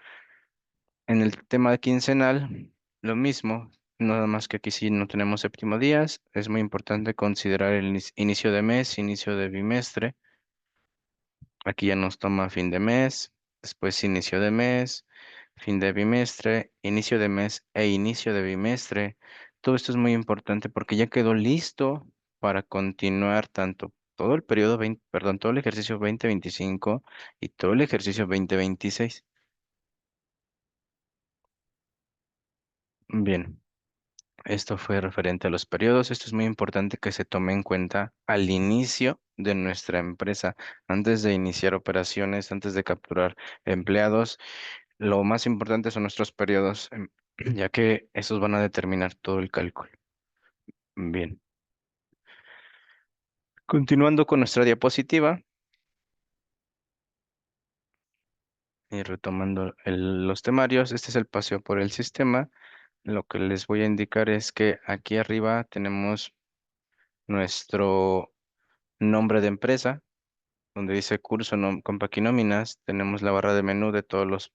[SPEAKER 2] En el tema quincenal, lo mismo, nada más que aquí sí no tenemos séptimo días. Es muy importante considerar el inicio de mes, inicio de bimestre. Aquí ya nos toma fin de mes, después inicio de mes, fin de bimestre, inicio de mes e inicio de bimestre. Todo esto es muy importante porque ya quedó listo para continuar tanto todo el periodo 20, perdón, todo el ejercicio 2025 y todo el ejercicio 2026. Bien, esto fue referente a los periodos. Esto es muy importante que se tome en cuenta al inicio de nuestra empresa, antes de iniciar operaciones, antes de capturar empleados. Lo más importante son nuestros periodos, ya que esos van a determinar todo el cálculo. Bien, continuando con nuestra diapositiva y retomando los temarios, este es el paseo por el sistema. Lo que les voy a indicar es que aquí arriba tenemos nuestro nombre de empresa, donde dice curso con paquinóminas. Tenemos la barra de menú de todos los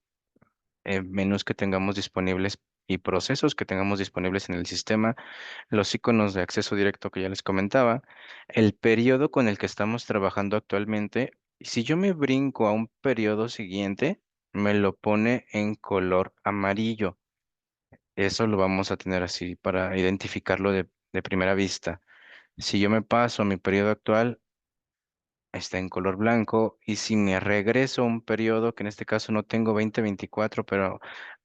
[SPEAKER 2] menús que tengamos disponibles y procesos que tengamos disponibles en el sistema, los iconos de acceso directo que ya les comentaba, el periodo con el que estamos trabajando actualmente. Si yo me brinco a un periodo siguiente, me lo pone en color amarillo. Eso lo vamos a tener así para identificarlo de primera vista. Si yo me paso a mi periodo actual, está en color blanco. Y si me regreso a un periodo, que en este caso no tengo 2024, pero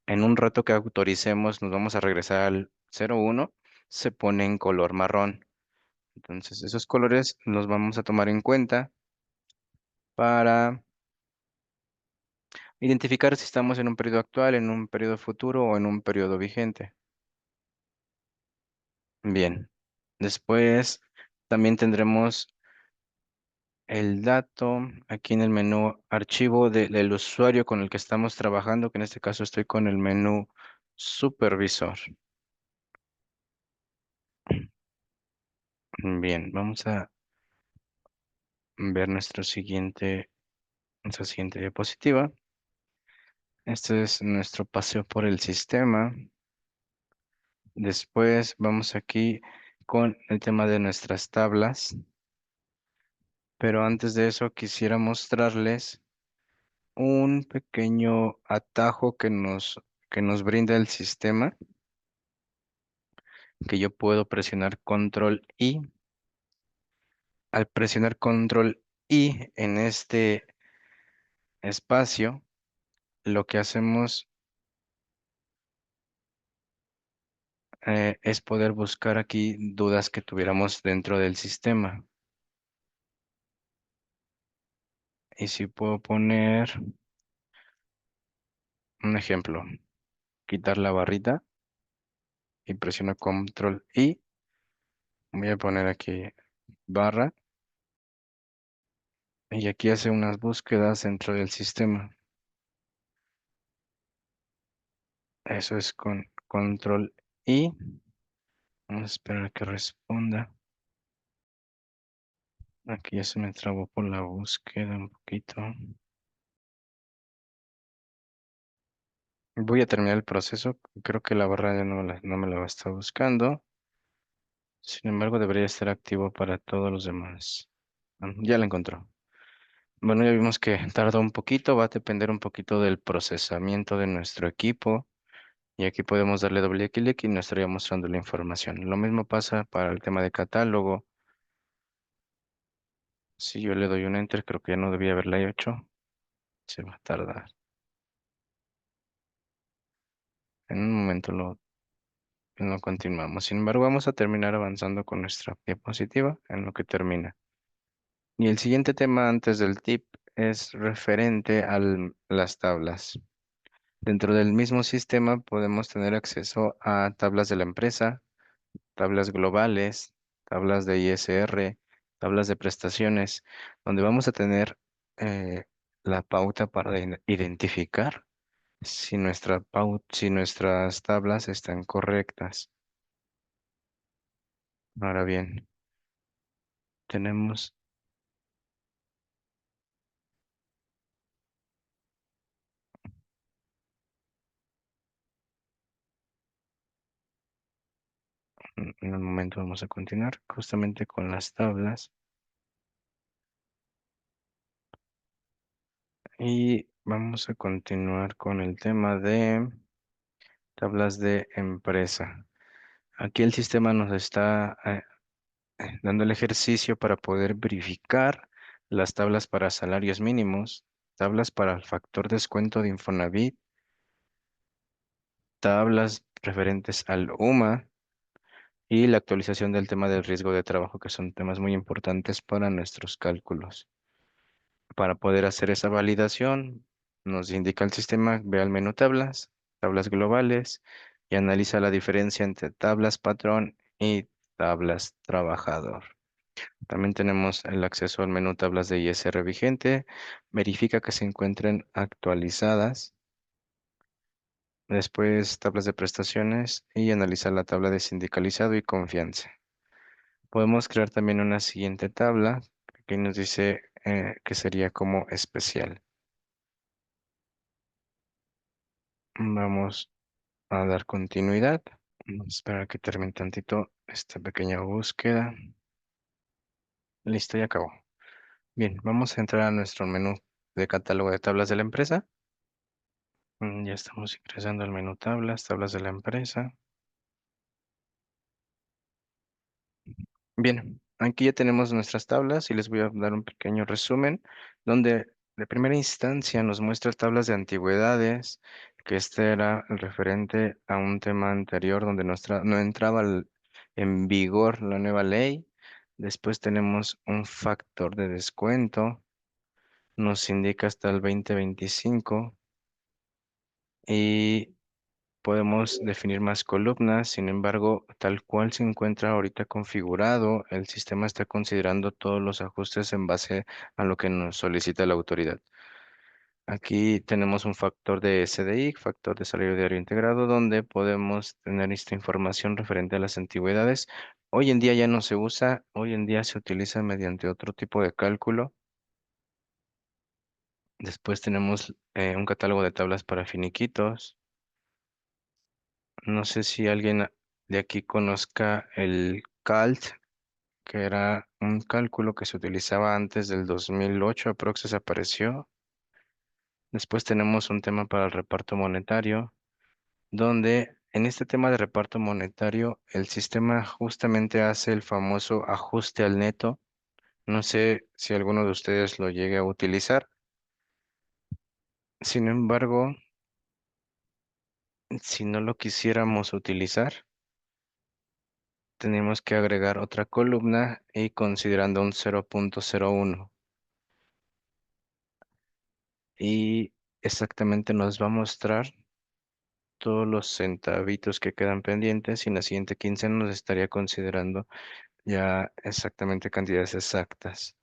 [SPEAKER 2] en un rato que autoricemos nos vamos a regresar al 01, se pone en color marrón. Entonces, esos colores los vamos a tomar en cuenta para identificar si estamos en un periodo actual, en un periodo futuro o en un periodo vigente. Bien. Después también tendremos el dato aquí en el menú archivo del usuario con el que estamos trabajando, que en este caso estoy con el menú supervisor. Bien, vamos a ver nuestra siguiente diapositiva. Este es nuestro paseo por el sistema. Después vamos aquí con el tema de nuestras tablas, pero antes de eso quisiera mostrarles un pequeño atajo que nos brinda el sistema, que yo puedo presionar control I. Al presionar control I en este espacio, lo que hacemos es poder buscar aquí dudas que tuviéramos dentro del sistema. Y si puedo poner un ejemplo, quitar la barrita y presiono control I, voy a poner aquí barra y aquí hace unas búsquedas dentro del sistema. Eso es con control I. Vamos a esperar a que responda. Aquí ya se me trabó por la búsqueda un poquito. Voy a terminar el proceso. Creo que la barra ya no me la va a estar buscando. Sin embargo, debería estar activo para todos los demás. Ya la encontró. Bueno, ya vimos que tarda un poquito. Va a depender un poquito del procesamiento de nuestro equipo. Y aquí podemos darle doble clic y nos estaría mostrando la información. Lo mismo pasa para el tema de catálogo. Si yo le doy un enter, creo que ya no debía haberla hecho. Se va a tardar. En un momento lo continuamos. Sin embargo, vamos a terminar avanzando con nuestra diapositiva en lo que termina. Y el siguiente tema antes del tip es referente a las tablas. Dentro del mismo sistema podemos tener acceso a tablas de la empresa, tablas globales, tablas de ISR, tablas de prestaciones, donde vamos a tener eh, la pauta para identificar si nuestras tablas están correctas. Ahora bien, tenemos en un momento vamos a continuar justamente con las tablas y vamos a continuar con el tema de tablas de empresa. Aquí el sistema nos está dando el ejercicio para poder verificar las tablas para salarios mínimos, tablas para el factor descuento de Infonavit, tablas referentes al UMA y la actualización del tema del riesgo de trabajo, que son temas muy importantes para nuestros cálculos. Para poder hacer esa validación, nos indica el sistema, ve al menú tablas, tablas globales y analiza la diferencia entre tablas patrón y tablas trabajador. También tenemos el acceso al menú tablas de ISR vigente, verifica que se encuentren actualizadas, después tablas de prestaciones y analiza la tabla de sindicalizado y confianza. Podemos crear también una siguiente tabla que nos dice que sería como especial. Vamos a dar continuidad. Vamos a esperar a que termine tantito esta pequeña búsqueda. Listo, ya acabó. Bien, vamos a entrar a nuestro menú de catálogo de tablas de la empresa. Ya estamos ingresando al menú tablas, tablas de la empresa. Bien, aquí ya tenemos nuestras tablas y les voy a dar un pequeño resumen donde de primera instancia nos muestra tablas de antigüedades, que este era el referente a un tema anterior donde no entraba en vigor la nueva ley. Después tenemos un factor de descuento, nos indica hasta el 2025 y podemos definir más columnas, sin embargo, tal cual se encuentra ahorita configurado, el sistema está considerando todos los ajustes en base a lo que nos solicita la autoridad. Aquí tenemos un factor de SDI, factor de salario diario integrado, donde podemos tener esta información referente a las antigüedades. Hoy en día ya no se usa, hoy en día se utiliza mediante otro tipo de cálculo. Después tenemos un catálogo de tablas para finiquitos. No sé si alguien de aquí conozca el CALT, que era un cálculo que se utilizaba antes del 2008, aprox desapareció. Después tenemos un tema para el reparto monetario, donde en este tema de reparto monetario el sistema justamente hace el famoso ajuste al neto. No sé si alguno de ustedes lo llegue a utilizar. Sin embargo, si no lo quisiéramos utilizar, tenemos que agregar otra columna y considerando un 0.01. Y exactamente nos va a mostrar todos los centavitos que quedan pendientes y en la siguiente quincena nos estaría considerando ya exactamente cantidades exactas.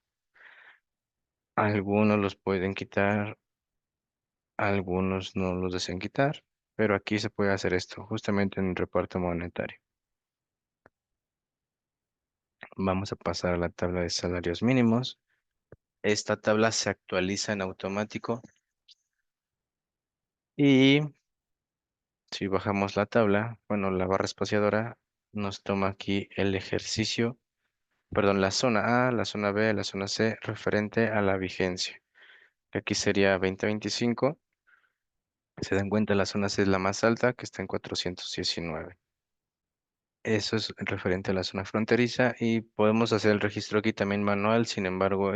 [SPEAKER 2] Algunos los pueden quitar, algunos no los desean quitar, pero aquí se puede hacer esto justamente en el reparto monetario. Vamos a pasar a la tabla de salarios mínimos. Esta tabla se actualiza en automático y si bajamos la tabla, bueno, la barra espaciadora nos toma aquí el ejercicio, perdón, la zona A, la zona B, la zona C, referente a la vigencia. Aquí sería 2025. Se dan cuenta, la zona C es la más alta, que está en 419. Eso es referente a la zona fronteriza y podemos hacer el registro aquí también manual. Sin embargo,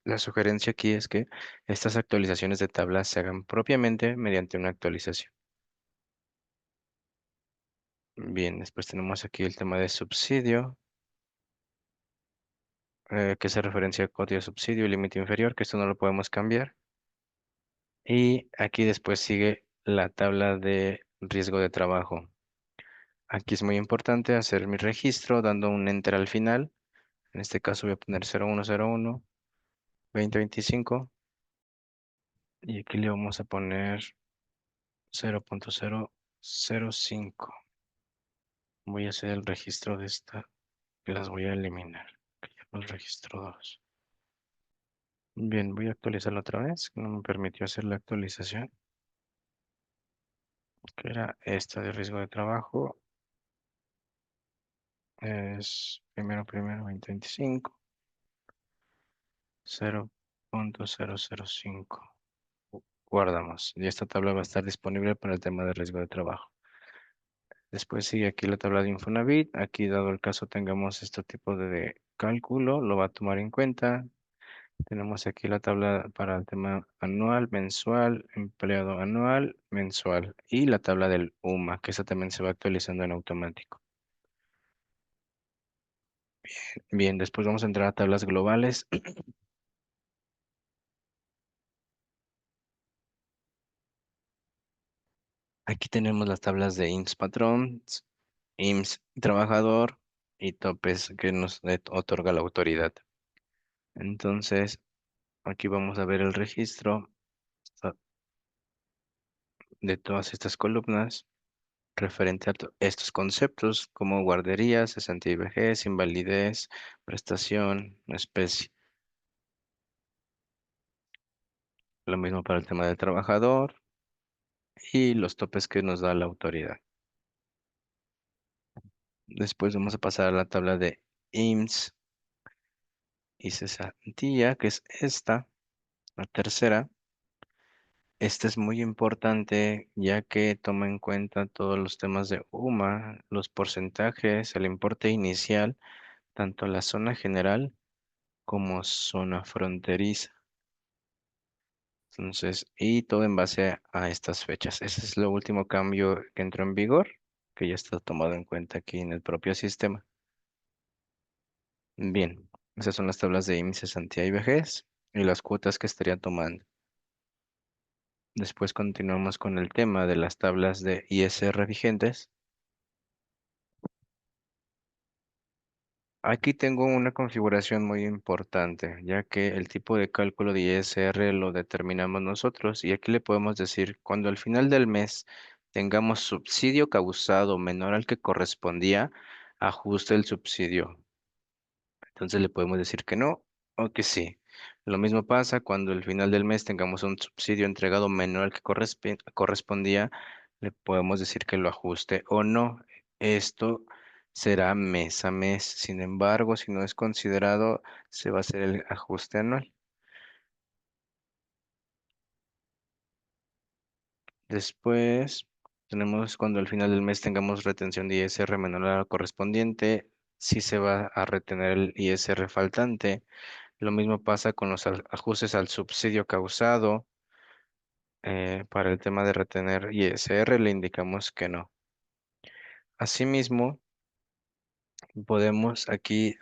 [SPEAKER 2] la sugerencia aquí es que estas actualizaciones de tablas se hagan propiamente mediante una actualización. Bien, después tenemos aquí el tema de subsidio, que se referencia a cuota de subsidio y límite inferior, que esto no lo podemos cambiar. Y aquí después sigue la tabla de riesgo de trabajo. Aquí es muy importante hacer mi registro dando un enter al final. En este caso voy a poner 0101 2025 y aquí le vamos a poner 0.005. Voy a hacer el registro de esta y las voy a eliminar. Que ya los registro dos. Bien, voy a actualizarlo otra vez. No me permitió hacer la actualización, que era esta de riesgo de trabajo. Es primero 2025, 0.005. Guardamos. Y esta tabla va a estar disponible para el tema de riesgo de trabajo. Después sigue aquí la tabla de Infonavit. Aquí, dado el caso, tengamos este tipo de cálculo, lo va a tomar en cuenta. Tenemos aquí la tabla para el tema anual, mensual, empleado anual, mensual y la tabla del UMA, que esa también se va actualizando en automático. Bien, después vamos a entrar a tablas globales. Aquí tenemos las tablas de IMSS patrón, IMSS trabajador y topes que nos otorga la autoridad. Entonces, aquí vamos a ver el registro ah, de todas estas columnas referente a estos conceptos como guardería, cesantía y vejez, invalidez, prestación, especie. Lo mismo para el tema del trabajador y los topes que nos da la autoridad. Después vamos a pasar a la tabla de IMSS y cesantía, que es esta, la tercera. Esta es muy importante ya que toma en cuenta todos los temas de UMA, los porcentajes, el importe inicial, tanto la zona general como zona fronteriza. Entonces, y todo en base a estas fechas. Ese es lo último cambio que entró en vigor, que ya está tomado en cuenta aquí en el propio sistema. Bien, esas son las tablas de índice, cesantía y vejez y las cuotas que estaría tomando. Después continuamos con el tema de las tablas de ISR vigentes. Aquí tengo una configuración muy importante, ya que el tipo de cálculo de ISR lo determinamos nosotros y aquí le podemos decir cuando al final del mes tengamos subsidio causado menor al que correspondía, ajuste el subsidio. Entonces le podemos decir que no o que sí. Lo mismo pasa cuando al final del mes tengamos un subsidio entregado menor al que correspondía, le podemos decir que lo ajuste o no. Esto será mes a mes. Sin embargo, si no es considerado, se va a hacer el ajuste anual. Después tenemos cuando al final del mes tengamos retención de ISR menor a la correspondiente, sí se va a retener el ISR faltante. Lo mismo pasa con los ajustes al subsidio causado. Para el tema de retener ISR le indicamos que no. Asimismo, podemos aquí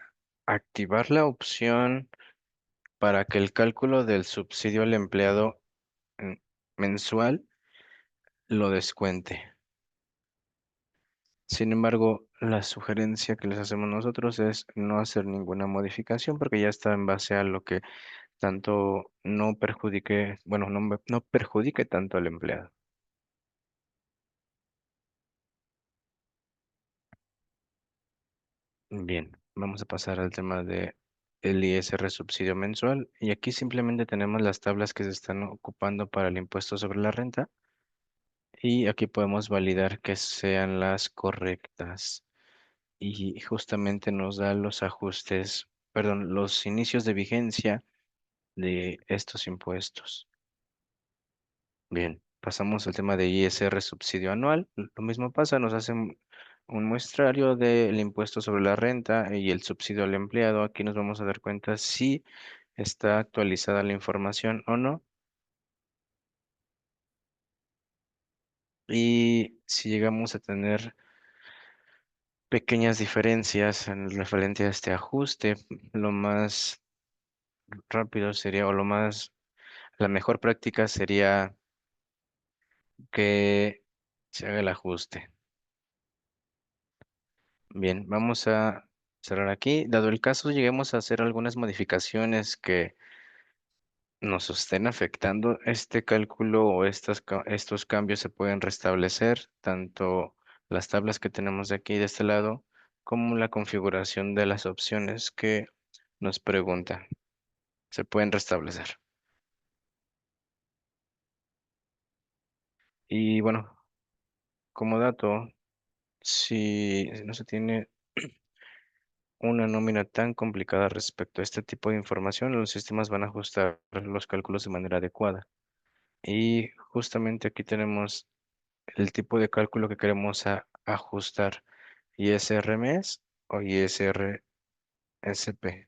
[SPEAKER 2] activar la opción para que el cálculo del subsidio al empleado mm, mensual lo descuente. Sin embargo, la sugerencia que les hacemos nosotros es no hacer ninguna modificación porque ya está en base a lo que tanto no perjudique, bueno, no perjudique tanto al empleado. Bien, vamos a pasar al tema de el ISR subsidio mensual y aquí simplemente tenemos las tablas que se están ocupando para el impuesto sobre la renta y aquí podemos validar que sean las correctas y justamente nos da los ajustes, perdón, los inicios de vigencia de estos impuestos. Bien, pasamos al tema de ISR subsidio anual. Lo mismo pasa, nos hacen un muestrario del impuesto sobre la renta y el subsidio al empleado. Aquí nos vamos a dar cuenta si está actualizada la información o no. Y si llegamos a tener pequeñas diferencias en referente a este ajuste, lo más rápido sería, o la mejor práctica sería que se haga el ajuste. Bien, vamos a cerrar aquí. Dado el caso, lleguemos a hacer algunas modificaciones que nos estén afectando este cálculo o estos cambios se pueden restablecer, tanto las tablas que tenemos de aquí de este lado, como la configuración de las opciones que nos pregunta. Se pueden restablecer. Y bueno, como dato, si no se tiene una nómina tan complicada respecto a este tipo de información, los sistemas van a ajustar los cálculos de manera adecuada. Y justamente aquí tenemos el tipo de cálculo que queremos ajustar ISR mes o ISR SP.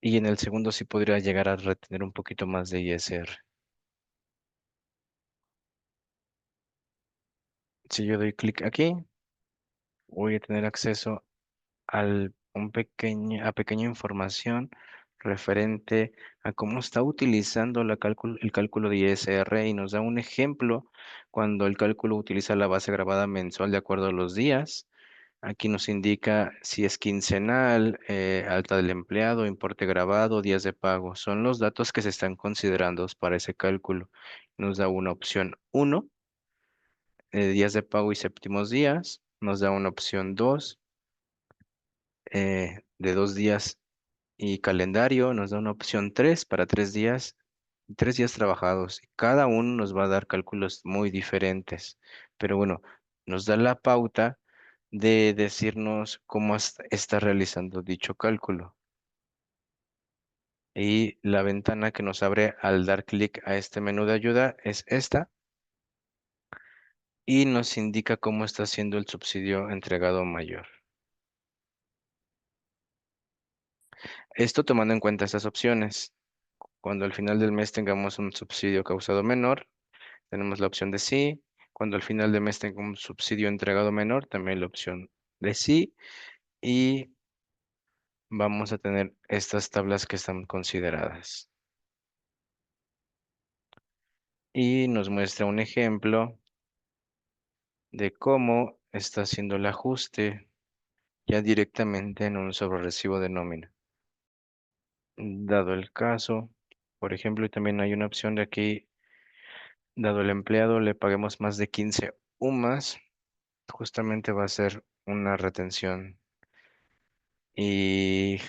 [SPEAKER 2] Y en el segundo sí podría llegar a retener un poquito más de ISR. Si yo doy clic aquí, voy a tener acceso a pequeña información referente a cómo está utilizando el cálculo de ISR y nos da un ejemplo cuando el cálculo utiliza la base grabada mensual de acuerdo a los días. Aquí nos indica si es quincenal, alta del empleado, importe grabado, días de pago. Son los datos que se están considerando para ese cálculo. Nos da una opción uno, días de pago y séptimos días. Nos da una opción 2, de 2 días y calendario. Nos da una opción 3 para 3 días, 3 días trabajados. Cada uno nos va a dar cálculos muy diferentes. Pero bueno, nos da la pauta de decirnos cómo está realizando dicho cálculo. Y la ventana que nos abre al dar clic a este menú de ayuda es esta y nos indica cómo está siendo el subsidio entregado mayor. Esto tomando en cuenta estas opciones. Cuando al final del mes tengamos un subsidio causado menor, tenemos la opción de sí. Cuando al final del mes tenga un subsidio entregado menor, también la opción de sí. Y vamos a tener estas tablas que están consideradas. Y nos muestra un ejemplo de cómo está haciendo el ajuste ya directamente en un sobrerecibo de nómina. Dado el caso, por ejemplo, y también hay una opción de aquí, dado el empleado le paguemos más de 15 UMAS, justamente va a ser una retención. Y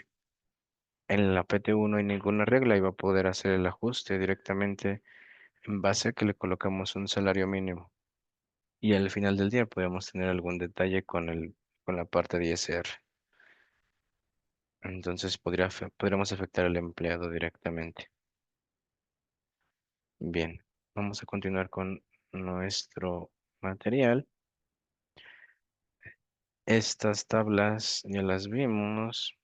[SPEAKER 2] en la PT1 no hay ninguna regla y va a poder hacer el ajuste directamente en base a que le colocamos un salario mínimo. Y al final del día podemos tener algún detalle con la parte de ISR. Entonces podríamos afectar al empleado directamente. Bien, vamos a continuar con nuestro material. Estas tablas ya las vimos,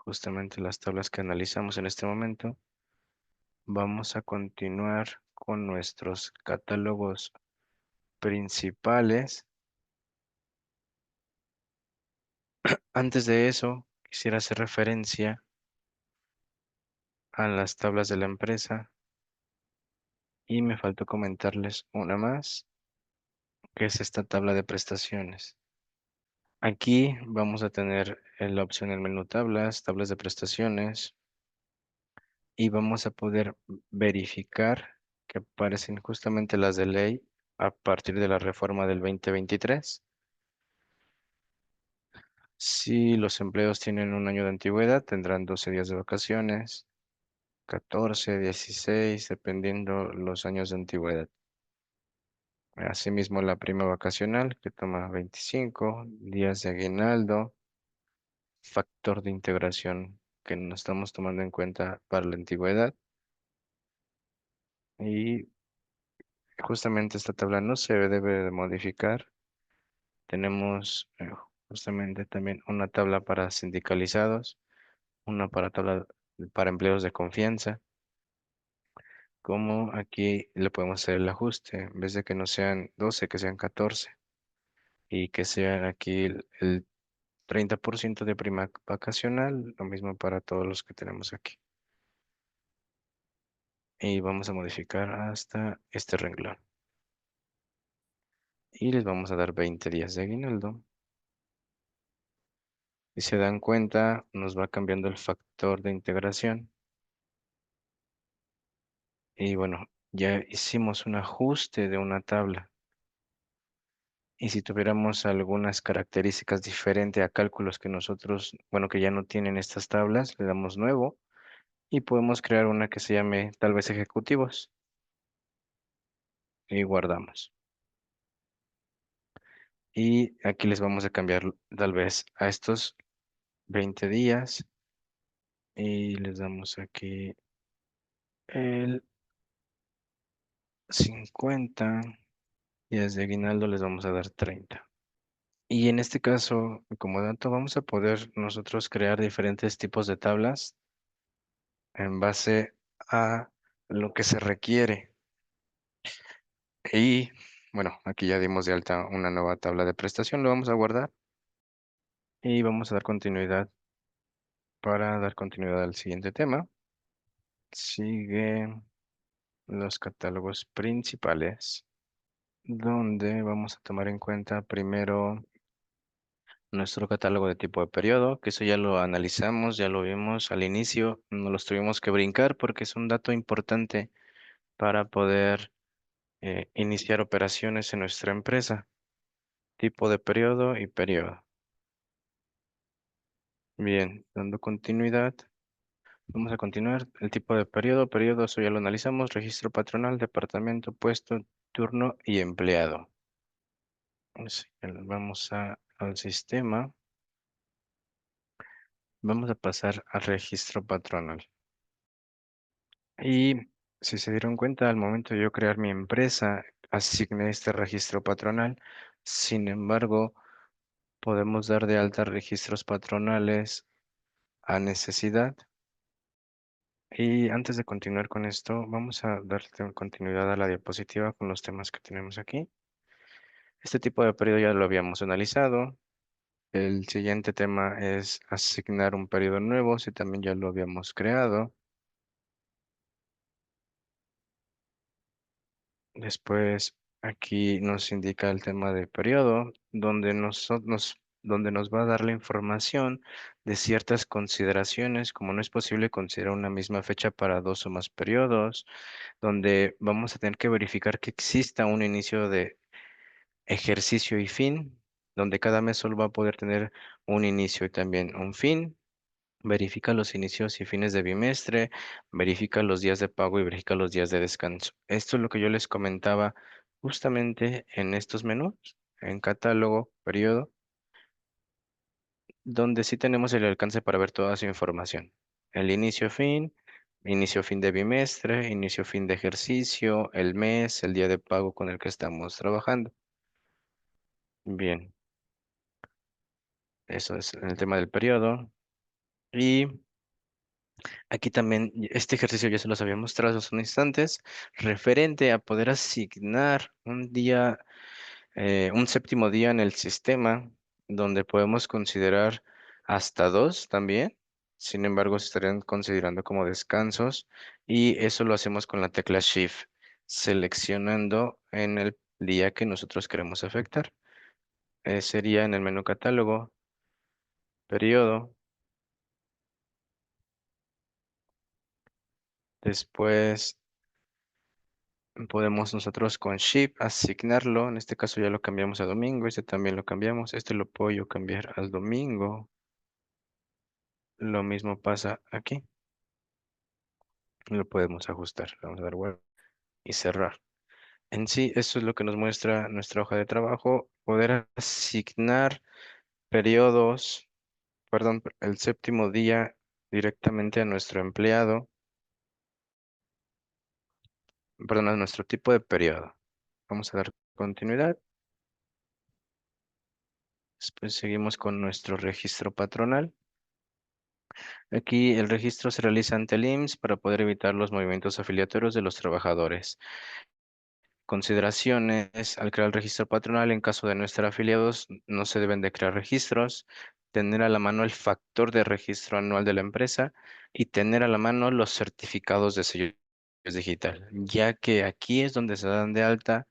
[SPEAKER 2] justamente las tablas que analizamos en este momento. Vamos a continuar con nuestros catálogos principales. Antes de eso, quisiera hacer referencia a las tablas de la empresa y me faltó comentarles una más, que es esta tabla de prestaciones. Aquí vamos a tener la opción en menú tablas, tablas de prestaciones y vamos a poder verificar que aparecen justamente las de ley a partir de la reforma del 2023. Si los empleos tienen un año de antigüedad, tendrán 12 días de vacaciones, 14, 16, dependiendo los años de antigüedad. Asimismo, la prima vacacional, que toma 25 días de aguinaldo, factor de integración que no estamos tomando en cuenta para la antigüedad. Y justamente esta tabla no se debe de modificar. Tenemos justamente también una tabla para sindicalizados, una para empleos de confianza. Como aquí le podemos hacer el ajuste, en vez de que no sean 12, que sean 14 y que sean aquí el 30% de prima vacacional, lo mismo para todos los que tenemos aquí. Y vamos a modificar hasta este renglón. Y les vamos a dar 20 días de aguinaldo. Si se dan cuenta, nos va cambiando el factor de integración. Y bueno, ya hicimos un ajuste de una tabla. Y si tuviéramos algunas características diferentes a cálculos que nosotros, bueno, que ya no tienen estas tablas, le damos nuevo y podemos crear una que se llame tal vez ejecutivos y guardamos. Y aquí les vamos a cambiar tal vez a estos 20 días y les damos aquí el 50. Días de aguinaldo les vamos a dar 30. Y en este caso, como dato, vamos a poder nosotros crear diferentes tipos de tablas en base a lo que se requiere. Y bueno, aquí ya dimos de alta una nueva tabla de prestación, lo vamos a guardar y vamos a dar continuidad para dar continuidad al siguiente tema. Sigue los catálogos principales, donde vamos a tomar en cuenta primero nuestro catálogo de tipo de periodo, que eso ya lo analizamos, ya lo vimos al inicio, no los tuvimos que brincar porque es un dato importante para poder iniciar operaciones en nuestra empresa. Tipo de periodo y periodo. Bien, dando continuidad. Vamos a continuar. El tipo de periodo. Periodo, eso ya lo analizamos. Registro patronal, departamento, puesto, turno y empleado. Vamos al sistema. Vamos a pasar al registro patronal. Y si se dieron cuenta, al momento de yo crear mi empresa, asigné este registro patronal. Sin embargo, podemos dar de alta registros patronales a necesidad. Y antes de continuar con esto, vamos a dar continuidad a la diapositiva con los temas que tenemos aquí. Este tipo de periodo ya lo habíamos analizado. El siguiente tema es asignar un periodo nuevo, si también ya lo habíamos creado. Después aquí nos indica el tema de periodo, donde nos va a dar la información de ciertas consideraciones, como no es posible considerar una misma fecha para dos o más periodos, donde vamos a tener que verificar que exista un inicio de ejercicio y fin, donde cada mes solo va a poder tener un inicio y también un fin. Verifica los inicios y fines de bimestre, verifica los días de pago y verifica los días de descanso. Esto es lo que yo les comentaba justamente en estos menús, en catálogo, periodo, donde sí tenemos el alcance para ver toda su información. El inicio-fin de bimestre, inicio-fin de ejercicio, el mes, el día de pago con el que estamos trabajando. Bien, eso es el tema del periodo. Y aquí también, este ejercicio ya se los había mostrado hace unos instantes, referente a poder asignar un día, un séptimo día en el sistema, donde podemos considerar hasta dos también. Sin embargo, se estarían considerando como descansos y eso lo hacemos con la tecla Shift, seleccionando en el día que nosotros queremos afectar. Sería en el menú catálogo, periodo, después podemos nosotros con Shift asignarlo. En este caso ya lo cambiamos a domingo. Este también lo cambiamos. Este lo puedo yo cambiar al domingo. Lo mismo pasa aquí. Lo podemos ajustar. Vamos a dar web y cerrar. En sí, eso es lo que nos muestra nuestra hoja de trabajo. Poder asignar periodos, perdón, el séptimo día directamente a nuestro empleado, perdón, a nuestro tipo de periodo. Vamos a dar continuidad. Después seguimos con nuestro registro patronal. Aquí el registro se realiza ante el IMSS para poder evitar los movimientos afiliatorios de los trabajadores. Consideraciones al crear el registro patronal en caso de no estar afiliados, no se deben de crear registros, tener a la mano el factor de registro anual de la empresa y tener a la mano los certificados de sello digital, ya que aquí es donde se dan de alta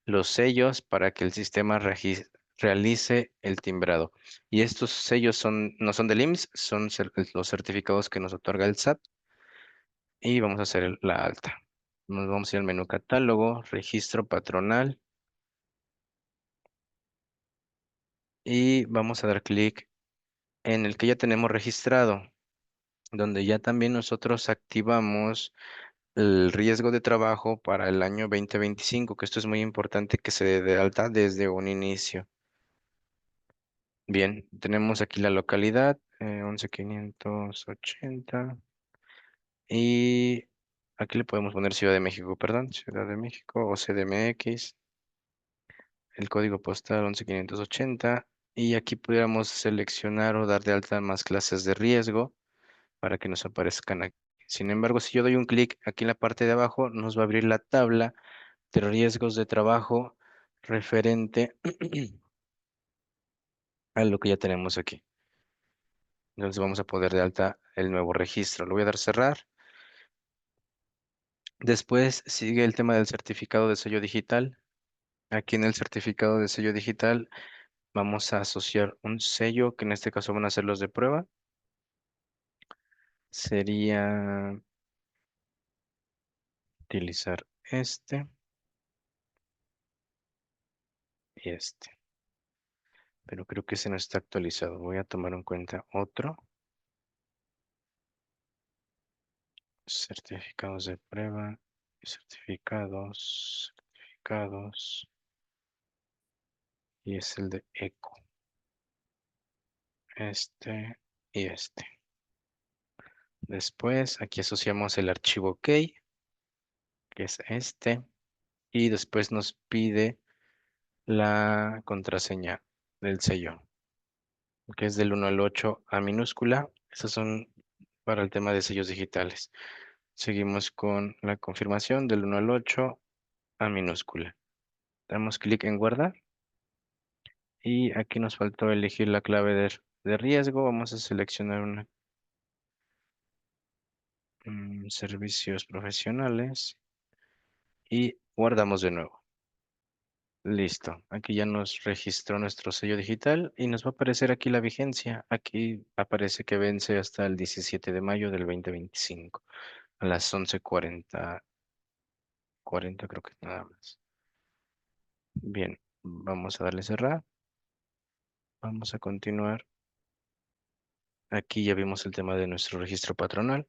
[SPEAKER 2] los sellos para que el sistema realice el timbrado. Y estos sellos no son del IMSS, son los certificados que nos otorga el SAT. Y vamos a hacer la alta. Nos vamos a ir al menú catálogo, registro patronal. Y vamos a dar clic en el que ya tenemos registrado, donde ya también nosotros activamos el riesgo de trabajo para el año 2025, que esto es muy importante que se dé de alta desde un inicio. Bien, tenemos aquí la localidad, 11,580. Y aquí le podemos poner Ciudad de México, perdón, Ciudad de México o CDMX. el código postal 11580 y aquí pudiéramos seleccionar o dar de alta más clases de riesgo para que nos aparezcan aquí. Sin embargo, si yo doy un clic aquí en la parte de abajo, nos va a abrir la tabla de riesgos de trabajo referente a lo que ya tenemos aquí. Entonces vamos a poder de alta el nuevo registro. Le voy a dar cerrar. Después sigue el tema del certificado de sello digital. Aquí en el certificado de sello digital vamos a asociar un sello, que en este caso van a ser los de prueba. Sería utilizar este y este. Pero creo que ese no está actualizado. Voy a tomar en cuenta otro. Certificados de prueba. Certificados. Y es el de eco. Este y este. Después aquí asociamos el archivo key, que es este. Y después nos pide la contraseña del sello, que es del 1 al 8 a minúscula. Esas son para el tema de sellos digitales. Seguimos con la confirmación del 1 al 8 a minúscula. Damos clic en guardar y aquí nos faltó elegir la clave de riesgo. Vamos a seleccionar servicios profesionales y guardamos de nuevo. Listo. Aquí ya nos registró nuestro sello digital y nos va a aparecer aquí la vigencia. Aquí aparece que vence hasta el 17 de mayo del 2025 a las 11:40 creo que nada más. Bien, vamos a darle cerrar. Vamos a continuar. Aquí ya vimos el tema de nuestro registro patronal.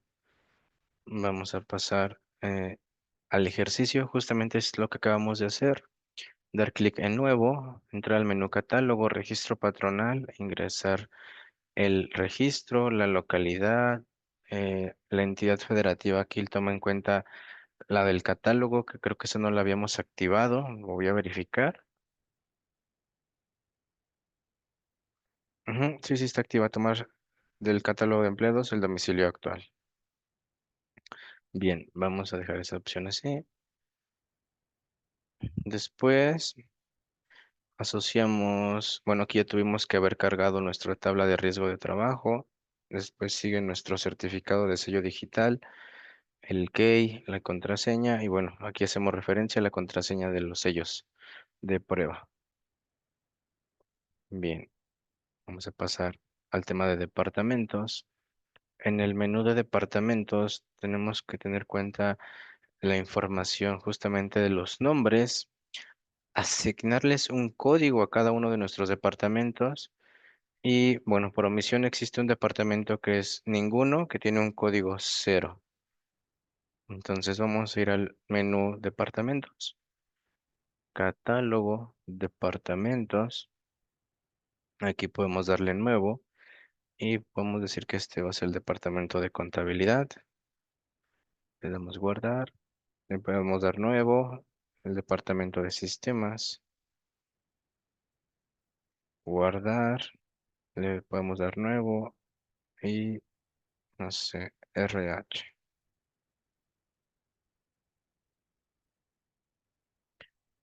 [SPEAKER 2] Vamos a pasar al ejercicio. Justamente es lo que acabamos de hacer. Dar clic en nuevo, entrar al menú catálogo, registro patronal, ingresar el registro, la localidad, la entidad federativa. Aquí toma en cuenta la del catálogo, que creo que esa no la habíamos activado. Lo voy a verificar. Ujú, sí, sí está activa. Tomar del catálogo de empleados el domicilio actual. Bien, vamos a dejar esa opción así. Después asociamos, bueno, aquí ya tuvimos que haber cargado nuestra tabla de riesgo de trabajo. Después sigue nuestro certificado de sello digital, el key, la contraseña y bueno, aquí hacemos referencia a la contraseña de los sellos de prueba. Bien, vamos a pasar al tema de departamentos. En el menú de departamentos tenemos que tener cuenta la información justamente de los nombres, asignarles un código a cada uno de nuestros departamentos y bueno, por omisión existe un departamento que es ninguno, que tiene un código 0. Entonces vamos a ir al menú departamentos, catálogo, departamentos. Aquí podemos darle nuevo y podemos decir que este va a ser el departamento de contabilidad. Le damos guardar, le podemos dar nuevo, el departamento de sistemas, guardar, le podemos dar nuevo y no sé, RH.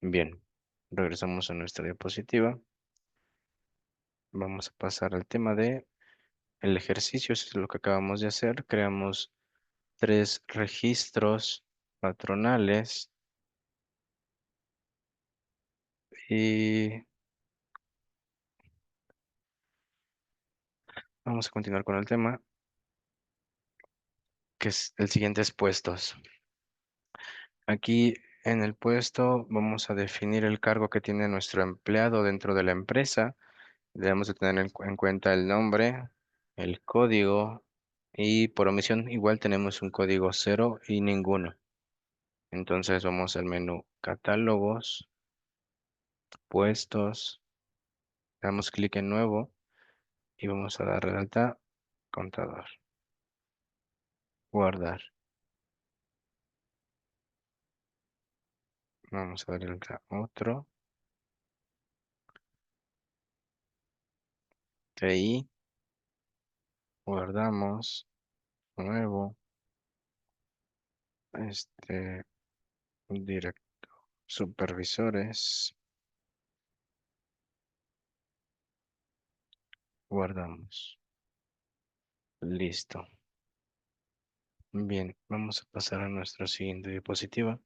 [SPEAKER 2] Bien, regresamos a nuestra diapositiva. Vamos a pasar al tema de el ejercicio. Eso es lo que acabamos de hacer. Creamos 3 registros patronales y vamos a continuar con el tema, que es el siguiente es puestos. Aquí en el puesto vamos a definir el cargo que tiene nuestro empleado dentro de la empresa. Debemos de tener en cuenta el nombre, el código y por omisión igual tenemos un código 0 y ninguno. Entonces vamos al menú catálogos, puestos, damos clic en nuevo y vamos a dar de alta contador, guardar. Vamos a dar de alta otro. ahí, guardamos, nuevo, este, directo, supervisores, guardamos. Listo. Bien, vamos a pasar a nuestra siguiente diapositiva.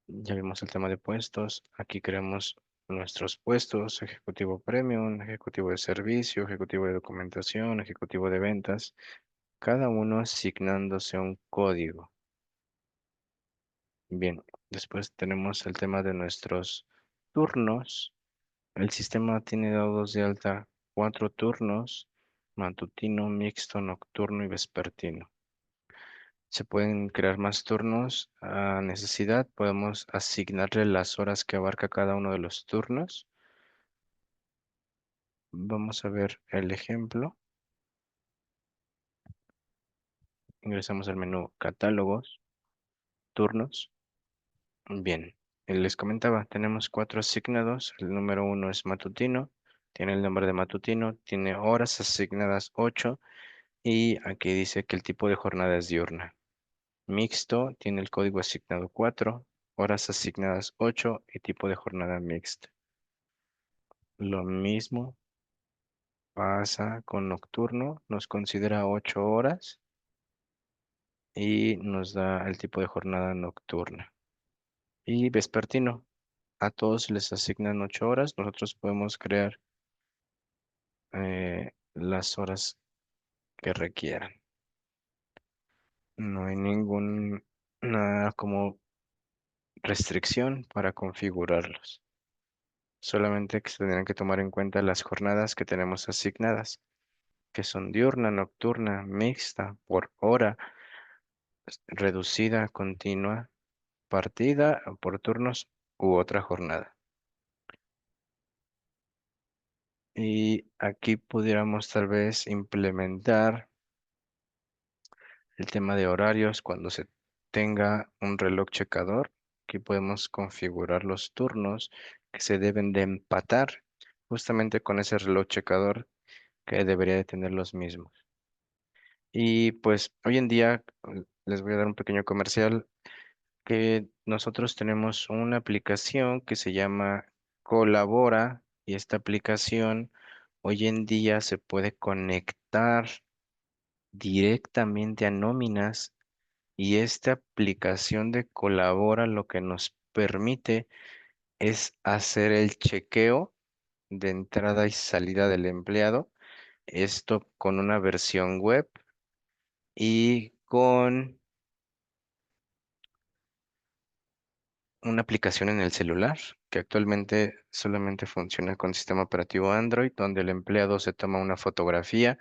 [SPEAKER 2] Ya vimos el tema de puestos. Aquí creamos nuestros puestos: ejecutivo premium, ejecutivo de servicio, ejecutivo de documentación, ejecutivo de ventas, cada uno asignándose un código. Bien, después tenemos el tema de nuestros turnos. El sistema tiene dados de alta 4 turnos: matutino, mixto, nocturno y vespertino. Se pueden crear más turnos a necesidad. Podemos asignarle las horas que abarca cada uno de los turnos. Vamos a ver el ejemplo. Ingresamos al menú catálogos, turnos. Bien, les comentaba, tenemos 4 asignados. El número 1 es matutino, tiene el nombre de matutino, tiene horas asignadas 8 y aquí dice que el tipo de jornada es diurna. Mixto tiene el código asignado 4, horas asignadas 8 y tipo de jornada mixta. Lo mismo pasa con nocturno, nos considera 8 horas y nos da el tipo de jornada nocturna. Y vespertino, a todos les asignan 8 horas, nosotros podemos crear las horas que requieran. No hay nada como restricción para configurarlos. Solamente que se tendrán que tomar en cuenta las jornadas que tenemos asignadas, que son diurna, nocturna, mixta, por hora, reducida, continua, partida, por turnos u otra jornada. Y aquí pudiéramos tal vez implementar el tema de horarios cuando se tenga un reloj checador. Aquí podemos configurar los turnos que se deben de empatar justamente con ese reloj checador que debería de tener los mismos. Y pues hoy en día les voy a dar un pequeño comercial, que nosotros tenemos una aplicación que se llama Colabora, y esta aplicación hoy en día se puede conectar directamente a nóminas, y esta aplicación de Colabora lo que nos permite es hacer el chequeo de entrada y salida del empleado, esto con una versión web y con una aplicación en el celular, que actualmente solamente funciona con sistema operativo Android, donde el empleado se toma una fotografía,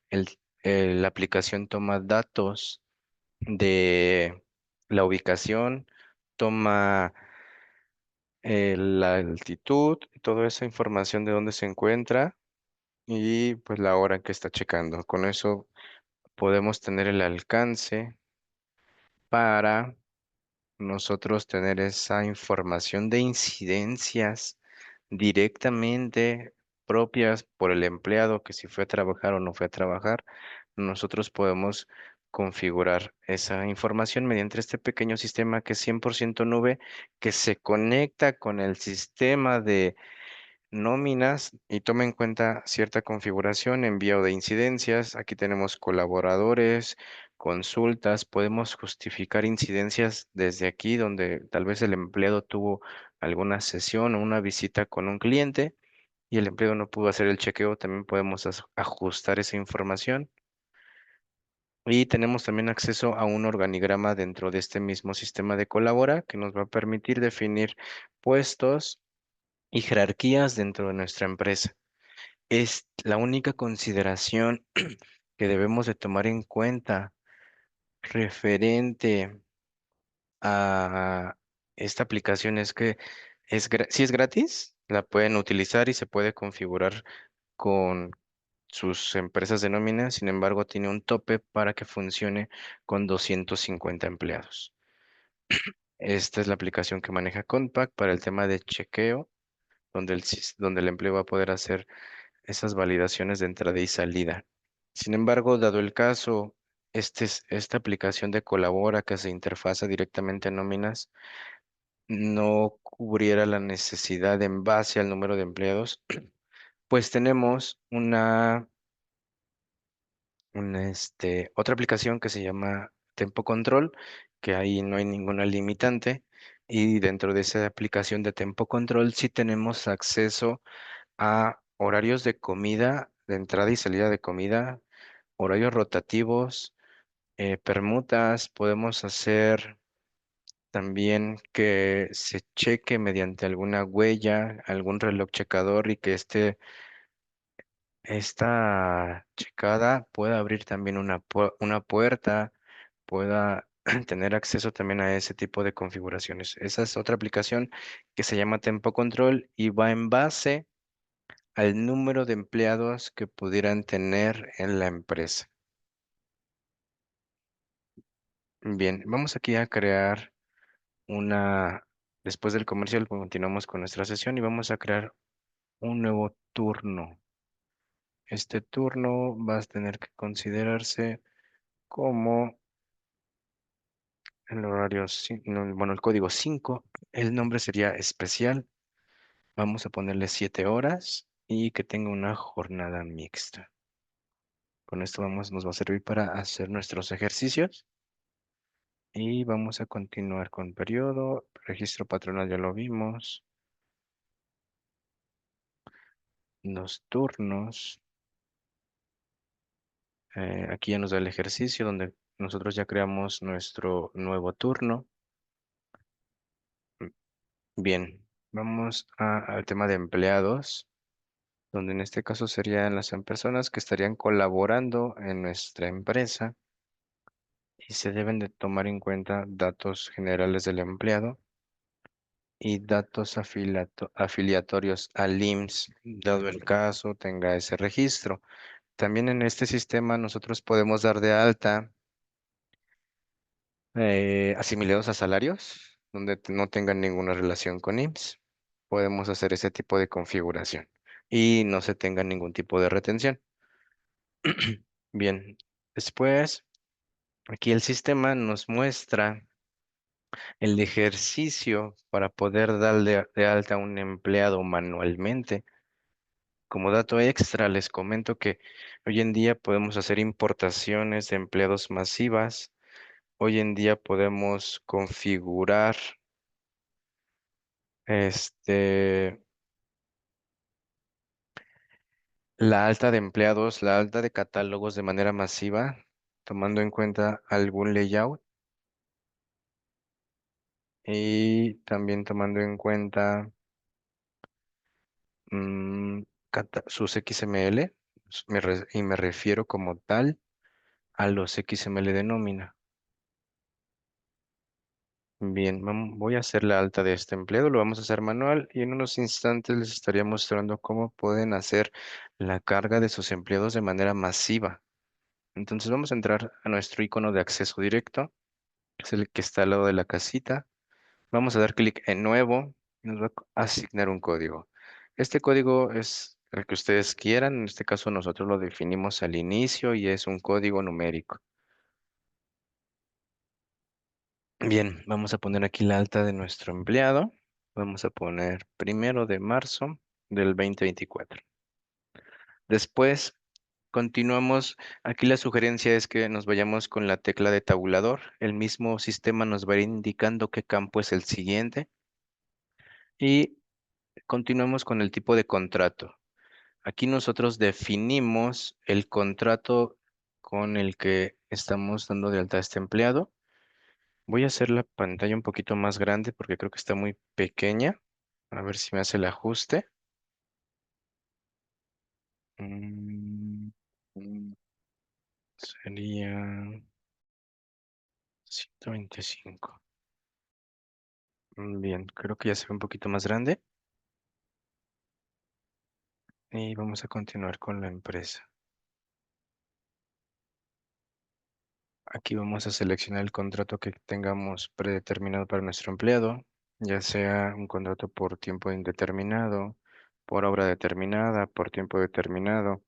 [SPEAKER 2] el- la aplicación toma datos de la ubicación, toma la altitud, toda esa información de dónde se encuentra y pues la hora en que está checando. Con eso podemos tener el alcance para nosotros tener esa información de incidencias directamente propias por el empleado, que si fue a trabajar o no fue a trabajar. Nosotros podemos configurar esa información mediante este pequeño sistema que es 100% nube, que se conecta con el sistema de nóminas y toma en cuenta cierta configuración, envío de incidencias. Aquí tenemos colaboradores, consultas, podemos justificar incidencias desde aquí, donde tal vez el empleado tuvo alguna sesión o una visita con un cliente y el empleado no pudo hacer el chequeo. También podemos ajustar esa información. Y tenemos también acceso a un organigrama dentro de este mismo sistema de Colabora, que nos va a permitir definir puestos y jerarquías dentro de nuestra empresa. Es la única consideración que debemos de tomar en cuenta referente a esta aplicación: es que si es gratis, la pueden utilizar y se puede configurar con sus empresas de nómina. Sin embargo, tiene un tope para que funcione con 250 empleados. Esta es la aplicación que maneja Compact para el tema de chequeo, donde el empleo va a poder hacer esas validaciones de entrada y salida. Sin embargo, dado el caso, esta aplicación de Colabora que se interfaza directamente a nóminas no cubriera la necesidad en base al número de empleados, pues tenemos otra aplicación que se llama Tempo Control, que ahí no hay ninguna limitante. Y dentro de esa aplicación de Tempo Control sí tenemos acceso a horarios de comida, de entrada y salida de comida, horarios rotativos, permutas. Podemos hacer también que se cheque mediante alguna huella, algún reloj checador y que esta checada pueda abrir también una puerta, pueda tener acceso también a ese tipo de configuraciones. Esa es otra aplicación que se llama Tempo Control y va en base al número de empleados que pudieran tener en la empresa. Bien, vamos aquí a crear después del comercial continuamos con nuestra sesión y vamos a crear un nuevo turno. Este turno va a tener que considerarse como el horario, no, bueno, el código 5. El nombre sería especial. Vamos a ponerle 7 horas y que tenga una jornada mixta. Con esto nos va a servir para hacer nuestros ejercicios. Y vamos a continuar con periodo. Registro patronal ya lo vimos. Los turnos. Aquí ya nos da el ejercicio donde nosotros ya creamos nuestro nuevo turno. Mm, Bien, vamos al tema de empleados, donde en este caso serían las personas que estarían colaborando en nuestra empresa y se deben de tomar en cuenta datos generales del empleado y datos afiliatorios al IMSS, dado el caso tenga ese registro. También en este sistema nosotros podemos dar de alta asimilados a salarios, donde no tengan ninguna relación con IMSS. Podemos hacer ese tipo de configuración y no se tenga ningún tipo de retención. Bien, después aquí el sistema nos muestra el ejercicio para poder darle de alta a un empleado manualmente. Como dato extra, les comento que hoy en día podemos hacer importaciones de empleados masivas. Hoy en día podemos configurar este, la alta de empleados, la alta de catálogos de manera masiva, tomando en cuenta algún layout y también tomando en cuenta mm, sus XML, y me refiero como tal a los XML de nómina. Bien, voy a hacer la alta de este empleado, lo vamos a hacer manual y en unos instantes les estaría mostrando cómo pueden hacer la carga de sus empleados de manera masiva. Entonces vamos a entrar a nuestro icono de acceso directo, que es el que está al lado de la casita. Vamos a dar clic en nuevo y nos va a asignar un código. Este código es el que ustedes quieran, en este caso nosotros lo definimos al inicio y es un código numérico. Bien, vamos a poner aquí la alta de nuestro empleado. Vamos a poner 1 de marzo del 2024. Después continuamos. Aquí la sugerencia es que nos vayamos con la tecla de tabulador. El mismo sistema nos va a ir indicando qué campo es el siguiente. Y continuamos con el tipo de contrato. Aquí nosotros definimos el contrato con el que estamos dando de alta a este empleado. Voy a hacer la pantalla un poquito más grande porque creo que está muy pequeña. A ver si me hace el ajuste. Mm, mm, Sería 125. Bien, creo que ya se ve un poquito más grande. Y vamos a continuar con la empresa. Aquí vamos a seleccionar el contrato que tengamos predeterminado para nuestro empleado, ya sea un contrato por tiempo indeterminado, por obra determinada, por tiempo determinado,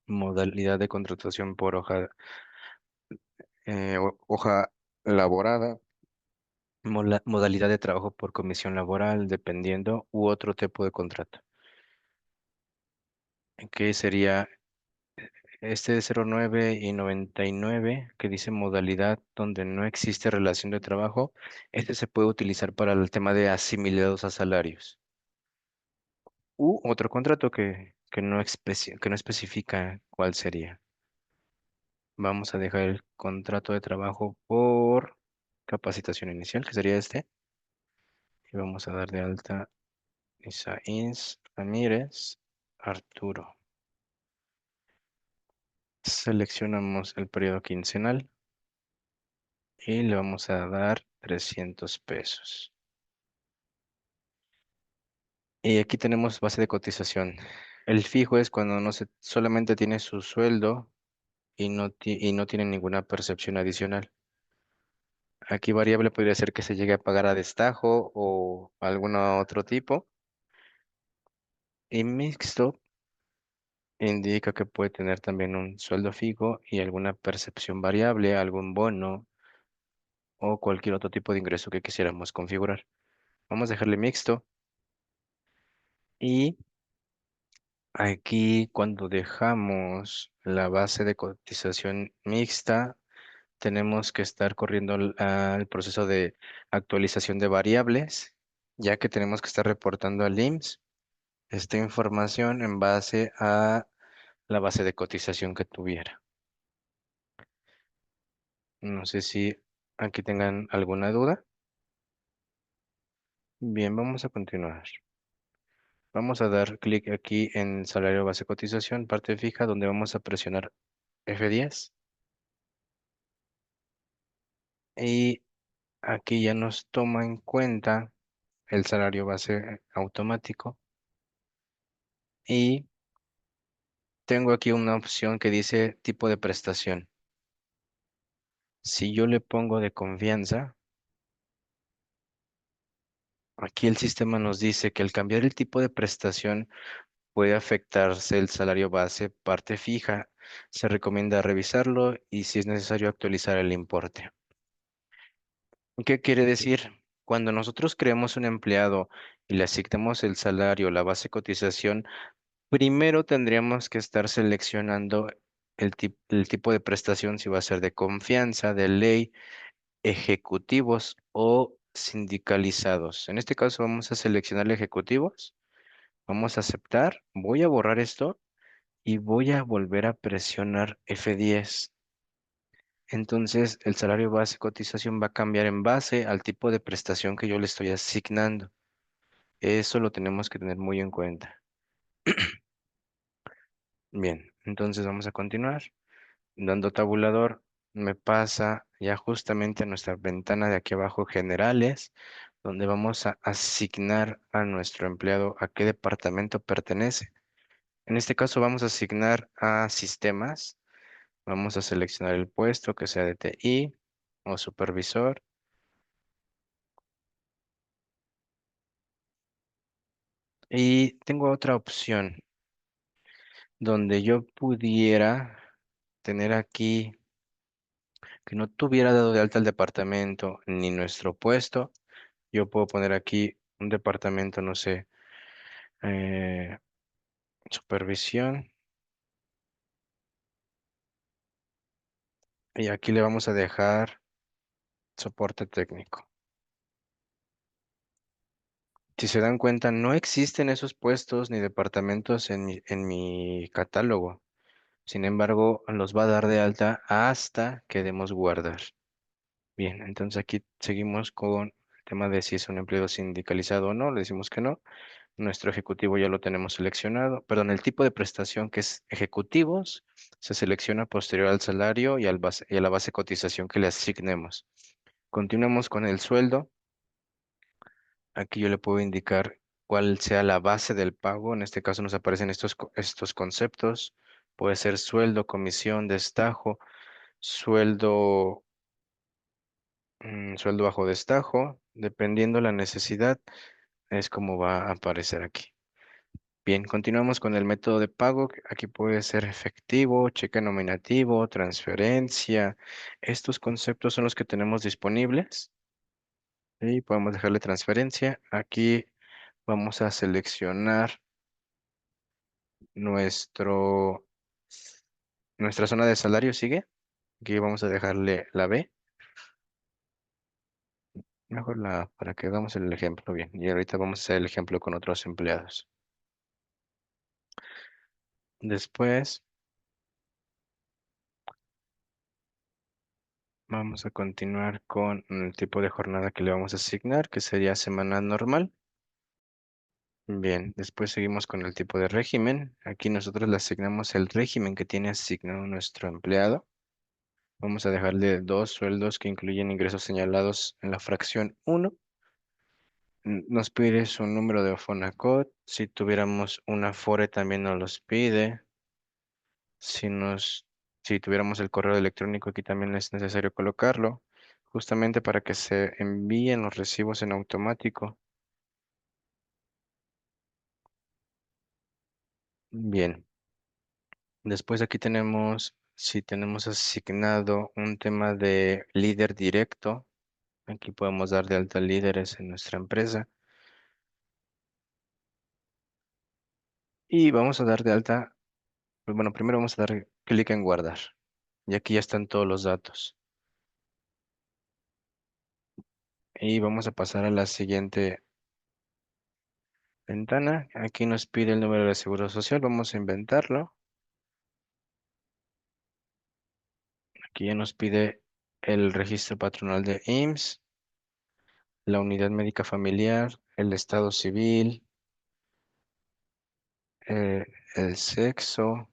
[SPEAKER 2] modalidad de contratación por hoja laborada, modalidad de trabajo por comisión laboral, dependiendo, u otro tipo de contrato. Que sería este de 09 y 99, que dice modalidad donde no existe relación de trabajo. Este se puede utilizar para el tema de asimilados a salarios. U otro contrato que no especifica cuál sería. Vamos a dejar el contrato de trabajo por capacitación inicial, que sería este. Y vamos a dar de alta Isaías Ramírez Arturo. Seleccionamos el periodo quincenal y le vamos a dar 300 pesos. Y aquí tenemos base de cotización. El fijo es cuando no se, solamente tiene su sueldo y no tiene ninguna percepción adicional. Aquí variable podría ser que se llegue a pagar a destajo o algún otro tipo. Y mixto indica que puede tener también un sueldo fijo y alguna percepción variable, algún bono o cualquier otro tipo de ingreso que quisiéramos configurar. Vamos a dejarle mixto. Y aquí cuando dejamos la base de cotización mixta, tenemos que estar corriendo al proceso de actualización de variables, ya que tenemos que estar reportando al IMSS esta información en base a la base de cotización que tuviera. No sé si aquí tengan alguna duda. Bien, vamos a continuar. Vamos a dar clic aquí en salario base cotización, parte fija, donde vamos a presionar F10. Y aquí ya nos toma en cuenta el salario base automático. Y tengo aquí una opción que dice tipo de prestación. Si yo le pongo de confianza, aquí el sistema nos dice que al cambiar el tipo de prestación puede afectarse el salario base parte fija. Se recomienda revisarlo y si es necesario actualizar el importe. ¿Qué quiere decir? Cuando nosotros creamos un empleado y le asignamos el salario, la base de cotización, primero tendríamos que estar seleccionando el tipo de prestación, si va a ser de confianza, de ley, ejecutivos o sindicalizados. En este caso vamos a seleccionar ejecutivos, vamos a aceptar, voy a borrar esto y voy a volver a presionar F10. Entonces el salario base cotización va a cambiar en base al tipo de prestación que yo le estoy asignando. Eso lo tenemos que tener muy en cuenta. Bien, entonces vamos a continuar. Dando tabulador, me pasa ya justamente a nuestra ventana de aquí abajo, generales, donde vamos a asignar a nuestro empleado a qué departamento pertenece. En este caso vamos a asignar a sistemas. Vamos a seleccionar el puesto que sea de TI o supervisor. Y tengo otra opción donde yo pudiera tener aquí que no tuviera dado de alta el departamento ni nuestro puesto. Yo puedo poner aquí un departamento, no sé, eh, supervisión. Y aquí le vamos a dejar soporte técnico. Si se dan cuenta, no existen esos puestos ni departamentos en mi catálogo. Sin embargo, los va a dar de alta hasta que demos guardar. Bien, entonces aquí seguimos con el tema de si es un empleo sindicalizado o no. Le decimos que no. Nuestro ejecutivo ya lo tenemos seleccionado. Perdón, el tipo de prestación que es ejecutivos se selecciona posterior al salario y a la base de cotización que le asignemos. Continuamos con el sueldo. Aquí yo le puedo indicar cuál sea la base del pago. En este caso nos aparecen estos conceptos. Puede ser sueldo, comisión, destajo, sueldo, sueldo bajo destajo. Dependiendo la necesidad, es como va a aparecer aquí. Bien, continuamos con el método de pago. Aquí puede ser efectivo, cheque nominativo, transferencia. Estos conceptos son los que tenemos disponibles. Y podemos dejarle transferencia. Aquí vamos a seleccionar nuestro, nuestra zona de salario. ¿Sigue? Aquí vamos a dejarle la B. Mejor la, para que hagamos el ejemplo bien. Y ahorita vamos a hacer el ejemplo con otros empleados. Después vamos a continuar con el tipo de jornada que le vamos a asignar, que sería semana normal. Bien, después seguimos con el tipo de régimen. Aquí nosotros le asignamos el régimen que tiene asignado nuestro empleado. Vamos a dejarle dos sueldos que incluyen ingresos señalados en la fracción uno. Nos pide su número de Fonacot. Si tuviéramos una Afore también nos los pide. Si nos, si tuviéramos el correo electrónico aquí también es necesario colocarlo, justamente para que se envíen los recibos en automático. Bien, después aquí tenemos, si tenemos asignado un tema de líder directo, aquí podemos dar de alta líderes en nuestra empresa y vamos a dar de alta, pues bueno, primero vamos a dar clic en guardar y aquí ya están todos los datos y vamos a pasar a la siguiente ventana. Aquí nos pide el número de seguro social, vamos a inventarlo. Aquí ya nos pide el registro patronal de IMSS, la unidad médica familiar, el estado civil, eh, el sexo,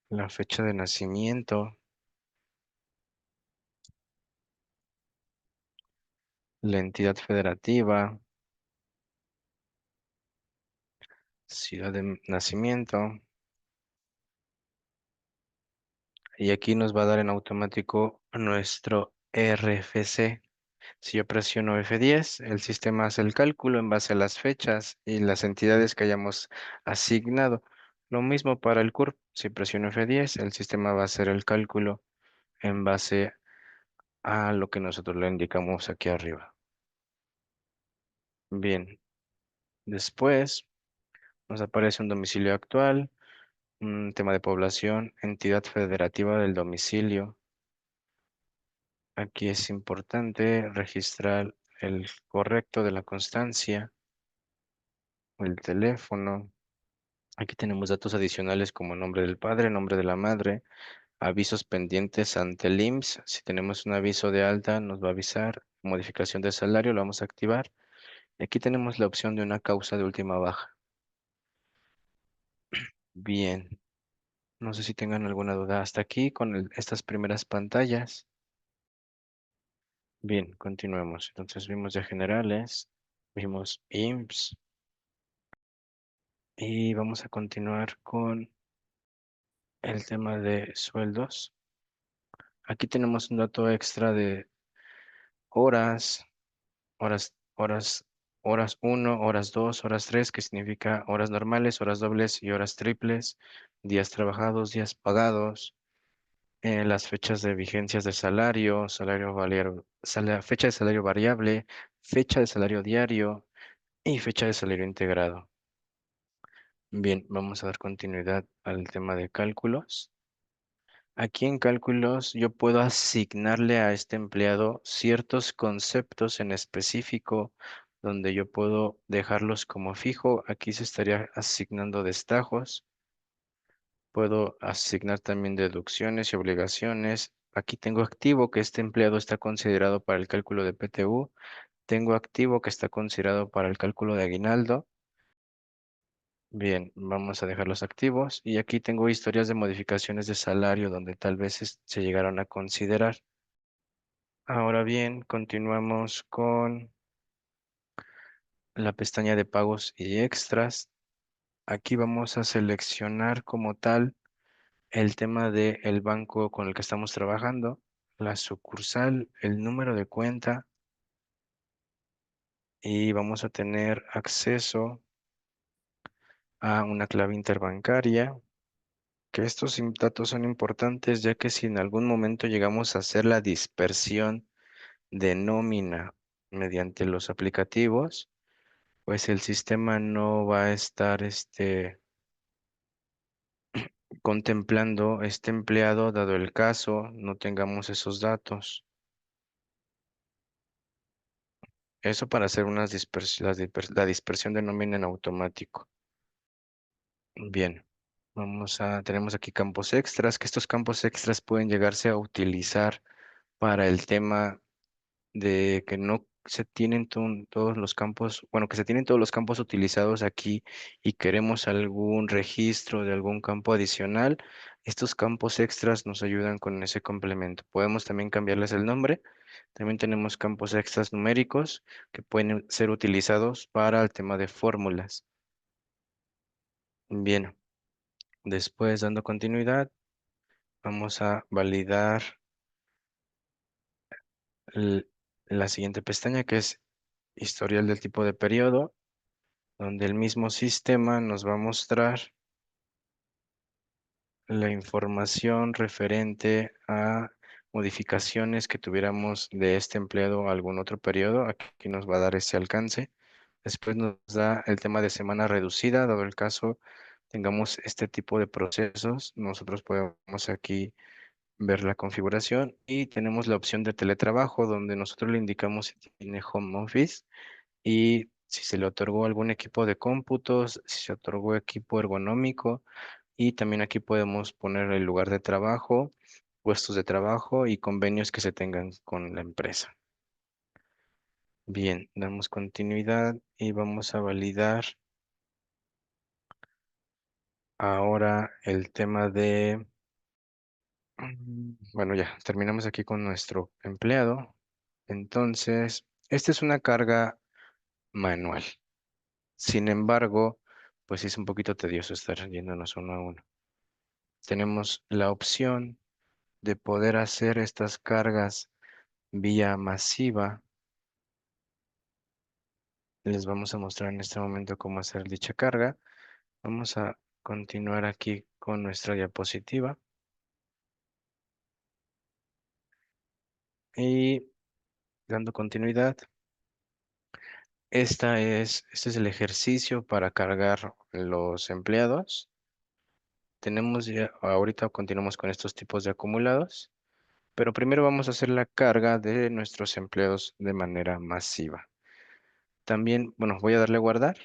[SPEAKER 2] la fecha de nacimiento, la entidad federativa, ciudad de nacimiento. Y aquí nos va a dar en automático nuestro RFC. Si yo presiono F10, el sistema hace el cálculo en base a las fechas y las entidades que hayamos asignado. Lo mismo para el CURP. Si presiono F10, el sistema va a hacer el cálculo en base a lo que nosotros le indicamos aquí arriba. Bien, después nos aparece un domicilio actual, un tema de población, entidad federativa del domicilio. Aquí es importante registrar el correcto de la constancia, el teléfono. Aquí tenemos datos adicionales como nombre del padre, nombre de la madre, avisos pendientes ante el IMSS. Si tenemos un aviso de alta, nos va a avisar. Modificación de salario, lo vamos a activar. Y aquí tenemos la opción de una causa de última baja. Bien, no sé si tengan alguna duda hasta aquí con estas primeras pantallas. Bien, continuemos. Entonces vimos ya generales, vimos IMSS y vamos a continuar con el tema de sueldos. Aquí tenemos un dato extra de horas, horas uno, horas 2, horas 3, que significa horas normales, horas dobles y horas triples, días trabajados, días pagados, las fechas de vigencias de salario, fecha de salario variable, fecha de salario diario y fecha de salario integrado. Bien, vamos a dar continuidad al tema de cálculos. Aquí en cálculos yo puedo asignarle a este empleado ciertos conceptos en específico donde yo puedo dejarlos como fijo. Aquí se estaría asignando destajos. Puedo asignar también deducciones y obligaciones. Aquí tengo activo que este empleado está considerado para el cálculo de PTU. Tengo activo que está considerado para el cálculo de aguinaldo. Bien, vamos a dejarlos activos. Y aquí tengo historias de modificaciones de salario donde tal vez se llegaron a considerar. Ahora bien, continuamos con la pestaña de pagos y extras. Aquí vamos a seleccionar como tal el tema del banco con el que estamos trabajando, la sucursal, el número de cuenta y vamos a tener acceso a una clave interbancaria, que estos datos son importantes ya que si en algún momento llegamos a hacer la dispersión de nómina mediante los aplicativos, pues el sistema no va a estar contemplando este empleado dado el caso no tengamos esos datos. Eso para hacer la dispersión de nómina en automático. Bien, tenemos aquí campos extras, que estos campos extras pueden llegarse a utilizar para el tema de que no se tienen todos los campos, bueno, que se tienen todos los campos utilizados aquí y queremos algún registro de algún campo adicional, estos campos extras nos ayudan con ese complemento. Podemos también cambiarles el nombre. También tenemos campos extras numéricos que pueden ser utilizados para el tema de fórmulas. Bien, después dando continuidad, vamos a validar el- la siguiente pestaña que es historial del tipo de periodo, donde el mismo sistema nos va a mostrar la información referente a modificaciones que tuviéramos de este empleado a algún otro periodo. Aquí nos va a dar ese alcance. Después nos da el tema de semana reducida, dado el caso tengamos este tipo de procesos. Nosotros podemos aquí ver la configuración y tenemos la opción de teletrabajo, donde nosotros le indicamos si tiene home office y si se le otorgó algún equipo de cómputos, si se otorgó equipo ergonómico y también aquí podemos poner el lugar de trabajo, puestos de trabajo y convenios que se tengan con la empresa. Bien, damos continuidad y vamos a validar ahora el tema de, bueno, ya terminamos aquí con nuestro empleado. Entonces, esta es una carga manual. Sin embargo, pues sí es un poquito tedioso estar yéndonos uno a uno. Tenemos la opción de poder hacer estas cargas vía masiva. Les vamos a mostrar en este momento cómo hacer dicha carga. Vamos a continuar aquí con nuestra diapositiva y dando continuidad. Este es el ejercicio para cargar los empleados. Tenemos ya, ahorita continuamos con estos tipos de acumulados, pero primero vamos a hacer la carga de nuestros empleados de manera masiva. También, bueno, voy a darle a guardar.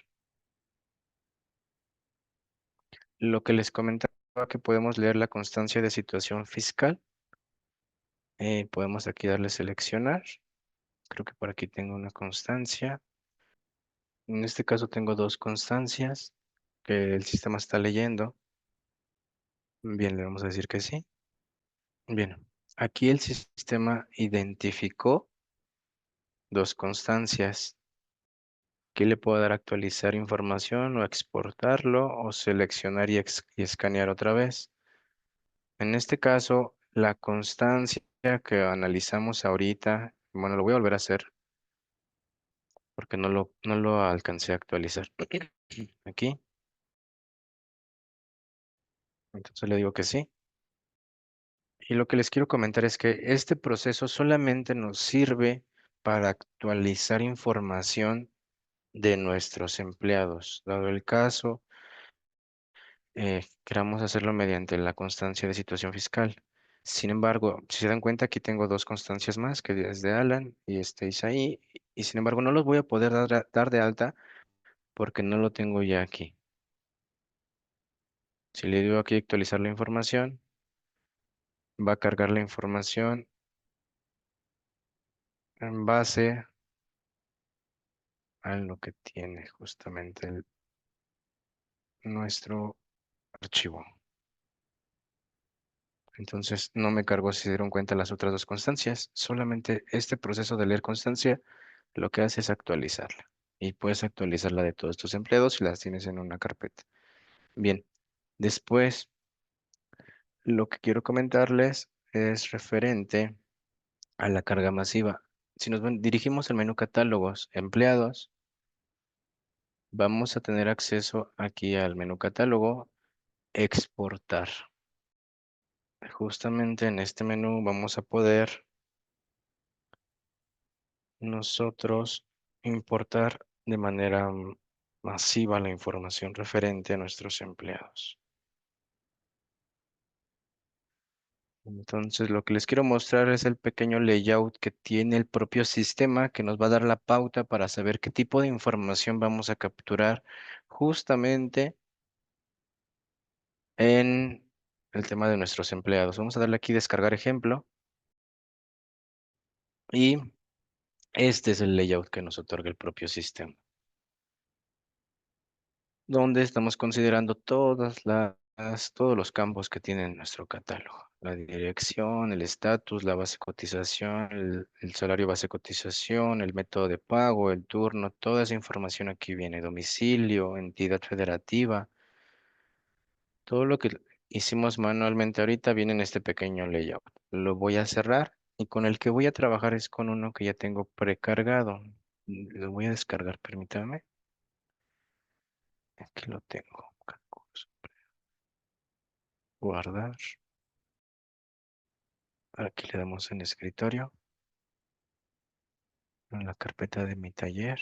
[SPEAKER 2] Lo que les comentaba que podemos leer la constancia de situación fiscal. Podemos aquí darle seleccionar. Creo que por aquí tengo una constancia. En este caso tengo dos constancias que el sistema está leyendo. Bien, le vamos a decir que sí. Bien, aquí el sistema identificó dos constancias. Aquí le puedo dar a actualizar información o exportarlo o seleccionar y escanear otra vez. En este caso, la constancia que analizamos ahorita, bueno, lo voy a volver a hacer porque no lo alcancé a actualizar. Aquí, entonces le digo que sí. Y lo que les quiero comentar es que este proceso solamente nos sirve para actualizar información de nuestros empleados. Dado el caso, queramos hacerlo mediante la constancia de situación fiscal. Sin embargo, si se dan cuenta, aquí tengo dos constancias más, que es de Alan y este Isaí, y sin embargo no los voy a poder dar de alta porque no lo tengo ya aquí. Si le digo aquí actualizar la información, va a cargar la información en base a lo que tiene justamente nuestro archivo. Entonces no me cargó si se dieron cuenta las otras dos constancias. Solamente este proceso de leer constancia lo que hace es actualizarla. Y puedes actualizarla de todos tus empleados si las tienes en una carpeta. Bien, después lo que quiero comentarles es referente a la carga masiva. Si nos dirigimos al menú catálogos, empleados, vamos a tener acceso aquí al menú catálogo, exportar. Justamente en este menú vamos a poder nosotros importar de manera masiva la información referente a nuestros empleados. Entonces, lo que les quiero mostrar es el pequeño layout que tiene el propio sistema que nos va a dar la pauta para saber qué tipo de información vamos a capturar justamente en el tema de nuestros empleados. Vamos a darle aquí descargar ejemplo y este es el layout que nos otorga el propio sistema, donde estamos considerando todos los campos que tiene nuestro catálogo. La dirección, el estatus, la base de cotización, el salario base de cotización, el método de pago, el turno, toda esa información aquí viene. Domicilio, entidad federativa, todo lo que hicimos manualmente ahorita viene en este pequeño layout. Lo voy a cerrar y con el que voy a trabajar es con uno que ya tengo precargado. Lo voy a descargar, permítame. Aquí lo tengo. Guardar. Aquí le damos en escritorio, en la carpeta de mi taller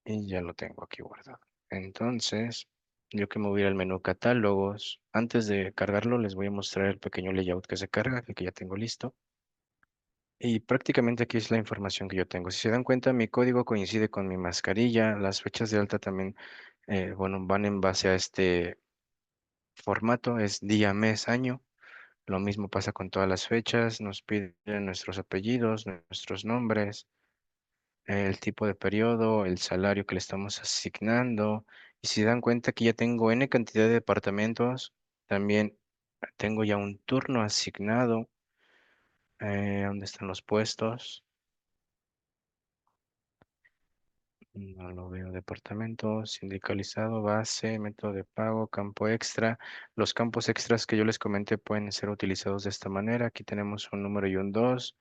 [SPEAKER 2] y ya lo tengo aquí guardado. Entonces, yo que me voy a ir al menú catálogos, antes de cargarlo les voy a mostrar el pequeño layout que se carga, que ya tengo listo. Y prácticamente aquí es la información que yo tengo. Si se dan cuenta, mi código coincide con mi mascarilla, las fechas de alta también, bueno, van en base a este formato, es día, mes, año. Lo mismo pasa con todas las fechas, nos piden nuestros apellidos, nuestros nombres, el tipo de periodo, el salario que le estamos asignando. Y si dan cuenta que ya tengo N cantidad de departamentos, también tengo ya un turno asignado, ¿dónde están los puestos? No lo veo. Departamento, sindicalizado, base, método de pago, campo extra. Los campos extras que yo les comenté pueden ser utilizados de esta manera. Aquí tenemos un número y un 2.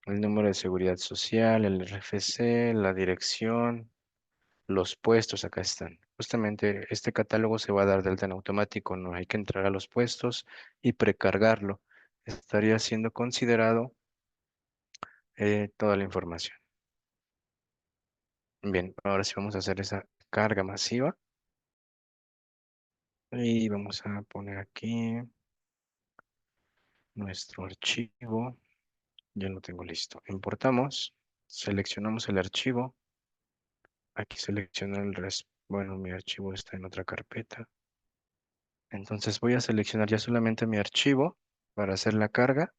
[SPEAKER 2] El número de seguridad social, el RFC, la dirección, los puestos acá están. Justamente este catálogo se va a dar de alta en automático, no hay que entrar a los puestos y precargarlo. Estaría siendo considerado toda la información. Bien, ahora sí vamos a hacer esa carga masiva y vamos a poner aquí nuestro archivo. Ya lo tengo listo. Importamos, seleccionamos el archivo. Aquí selecciono bueno, mi archivo está en otra carpeta. Entonces voy a seleccionar ya solamente mi archivo para hacer la carga.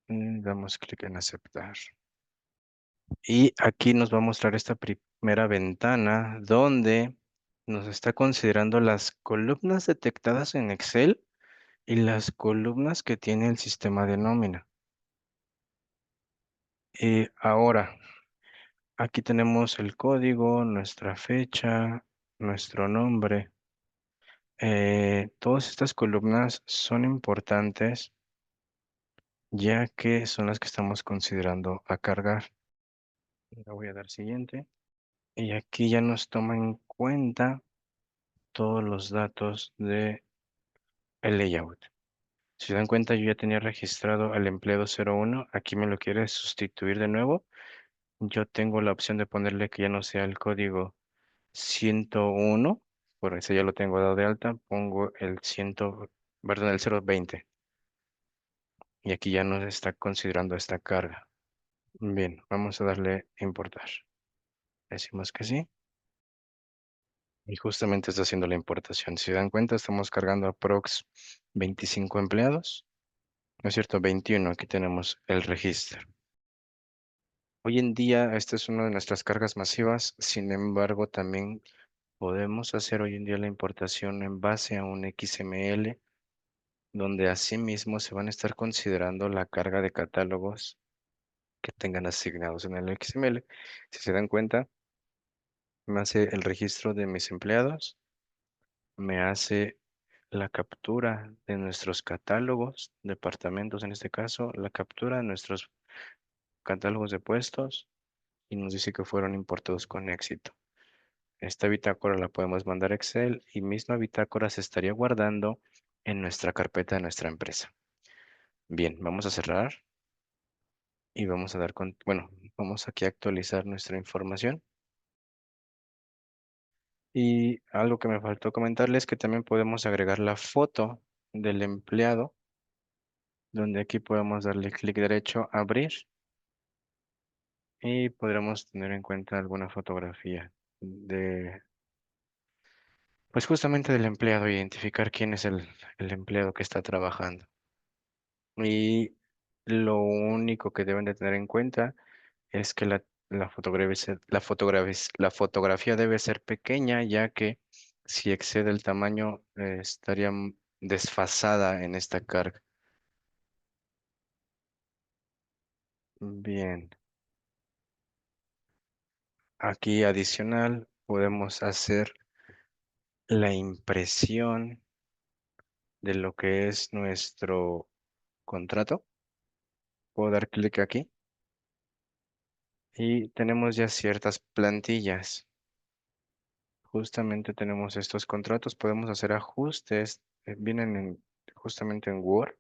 [SPEAKER 2] Damos clic en aceptar. Y aquí nos va a mostrar esta primera ventana donde nos está considerando las columnas detectadas en Excel y las columnas que tiene el sistema de nómina. Y ahora, aquí tenemos el código, nuestra fecha, nuestro nombre. Todas estas columnas son importantes ya que son las que estamos considerando a cargar. Le voy a dar siguiente. Y aquí ya nos toma en cuenta todos los datos de el layout. Si se dan cuenta, yo ya tenía registrado al empleado 01. Aquí me lo quiere sustituir de nuevo. Yo tengo la opción de ponerle que ya no sea el código 101. Por eso ya lo tengo dado de alta. Pongo el 100, perdón, el 020. Y aquí ya nos está considerando esta carga. Bien, vamos a darle importar. Decimos que sí. Y justamente está haciendo la importación. Si se dan cuenta, estamos cargando aprox 25 empleados. No es cierto, 21. Aquí tenemos el registro. Hoy en día, esta es una de nuestras cargas masivas. Sin embargo, también podemos hacer hoy en día la importación en base a un XML, donde asimismo se van a estar considerando la carga de catálogos que tengan asignados en el XML. Si se dan cuenta, me hace el registro de mis empleados, me hace la captura de nuestros catálogos, departamentos en este caso, la captura de nuestros catálogos de puestos y nos dice que fueron importados con éxito. Esta bitácora la podemos mandar a Excel y misma bitácora se estaría guardando en nuestra carpeta de nuestra empresa. Bien, vamos a cerrar y vamos a dar con, bueno, vamos aquí a actualizar nuestra información. Y algo que me faltó comentarles es que también podemos agregar la foto del empleado, donde aquí podemos darle clic derecho, abrir, y podremos tener en cuenta alguna fotografía de, pues justamente del empleado, identificar quién es el empleado que está trabajando. Y lo único que deben de tener en cuenta es que la fotografía debe ser pequeña, ya que si excede el tamaño, estaría desfasada en esta carga. Bien, aquí adicional podemos hacer la impresión de lo que es nuestro contrato. Puedo dar clic aquí y tenemos ya ciertas plantillas. Justamente tenemos estos contratos, podemos hacer ajustes, vienen justamente en Word.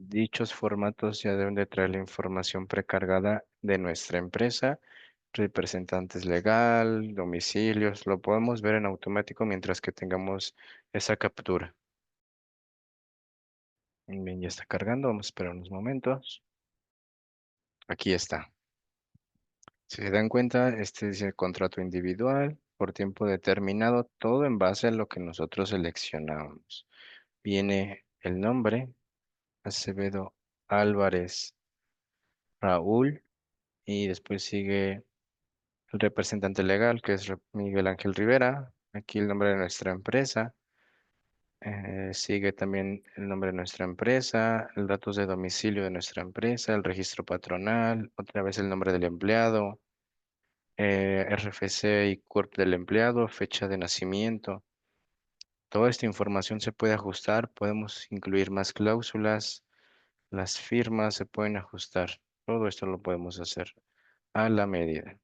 [SPEAKER 2] Dichos formatos ya deben de traer la información precargada de nuestra empresa, representantes legal, domicilios, lo podemos ver en automático mientras que tengamos esa captura. Bien, ya está cargando, vamos a esperar unos momentos. Aquí está. Si se dan cuenta, este es el contrato individual por tiempo determinado, todo en base a lo que nosotros seleccionamos. Viene el nombre, Acevedo Álvarez Raúl, y después sigue el representante legal, que es Miguel Ángel Rivera. Aquí el nombre de nuestra empresa. Sigue también el nombre de nuestra empresa, los datos de domicilio de nuestra empresa, el registro patronal, otra vez el nombre del empleado, RFC y CURP del empleado, fecha de nacimiento. Toda esta información se puede ajustar, podemos incluir más cláusulas, las firmas se pueden ajustar. Todo esto lo podemos hacer a la medida.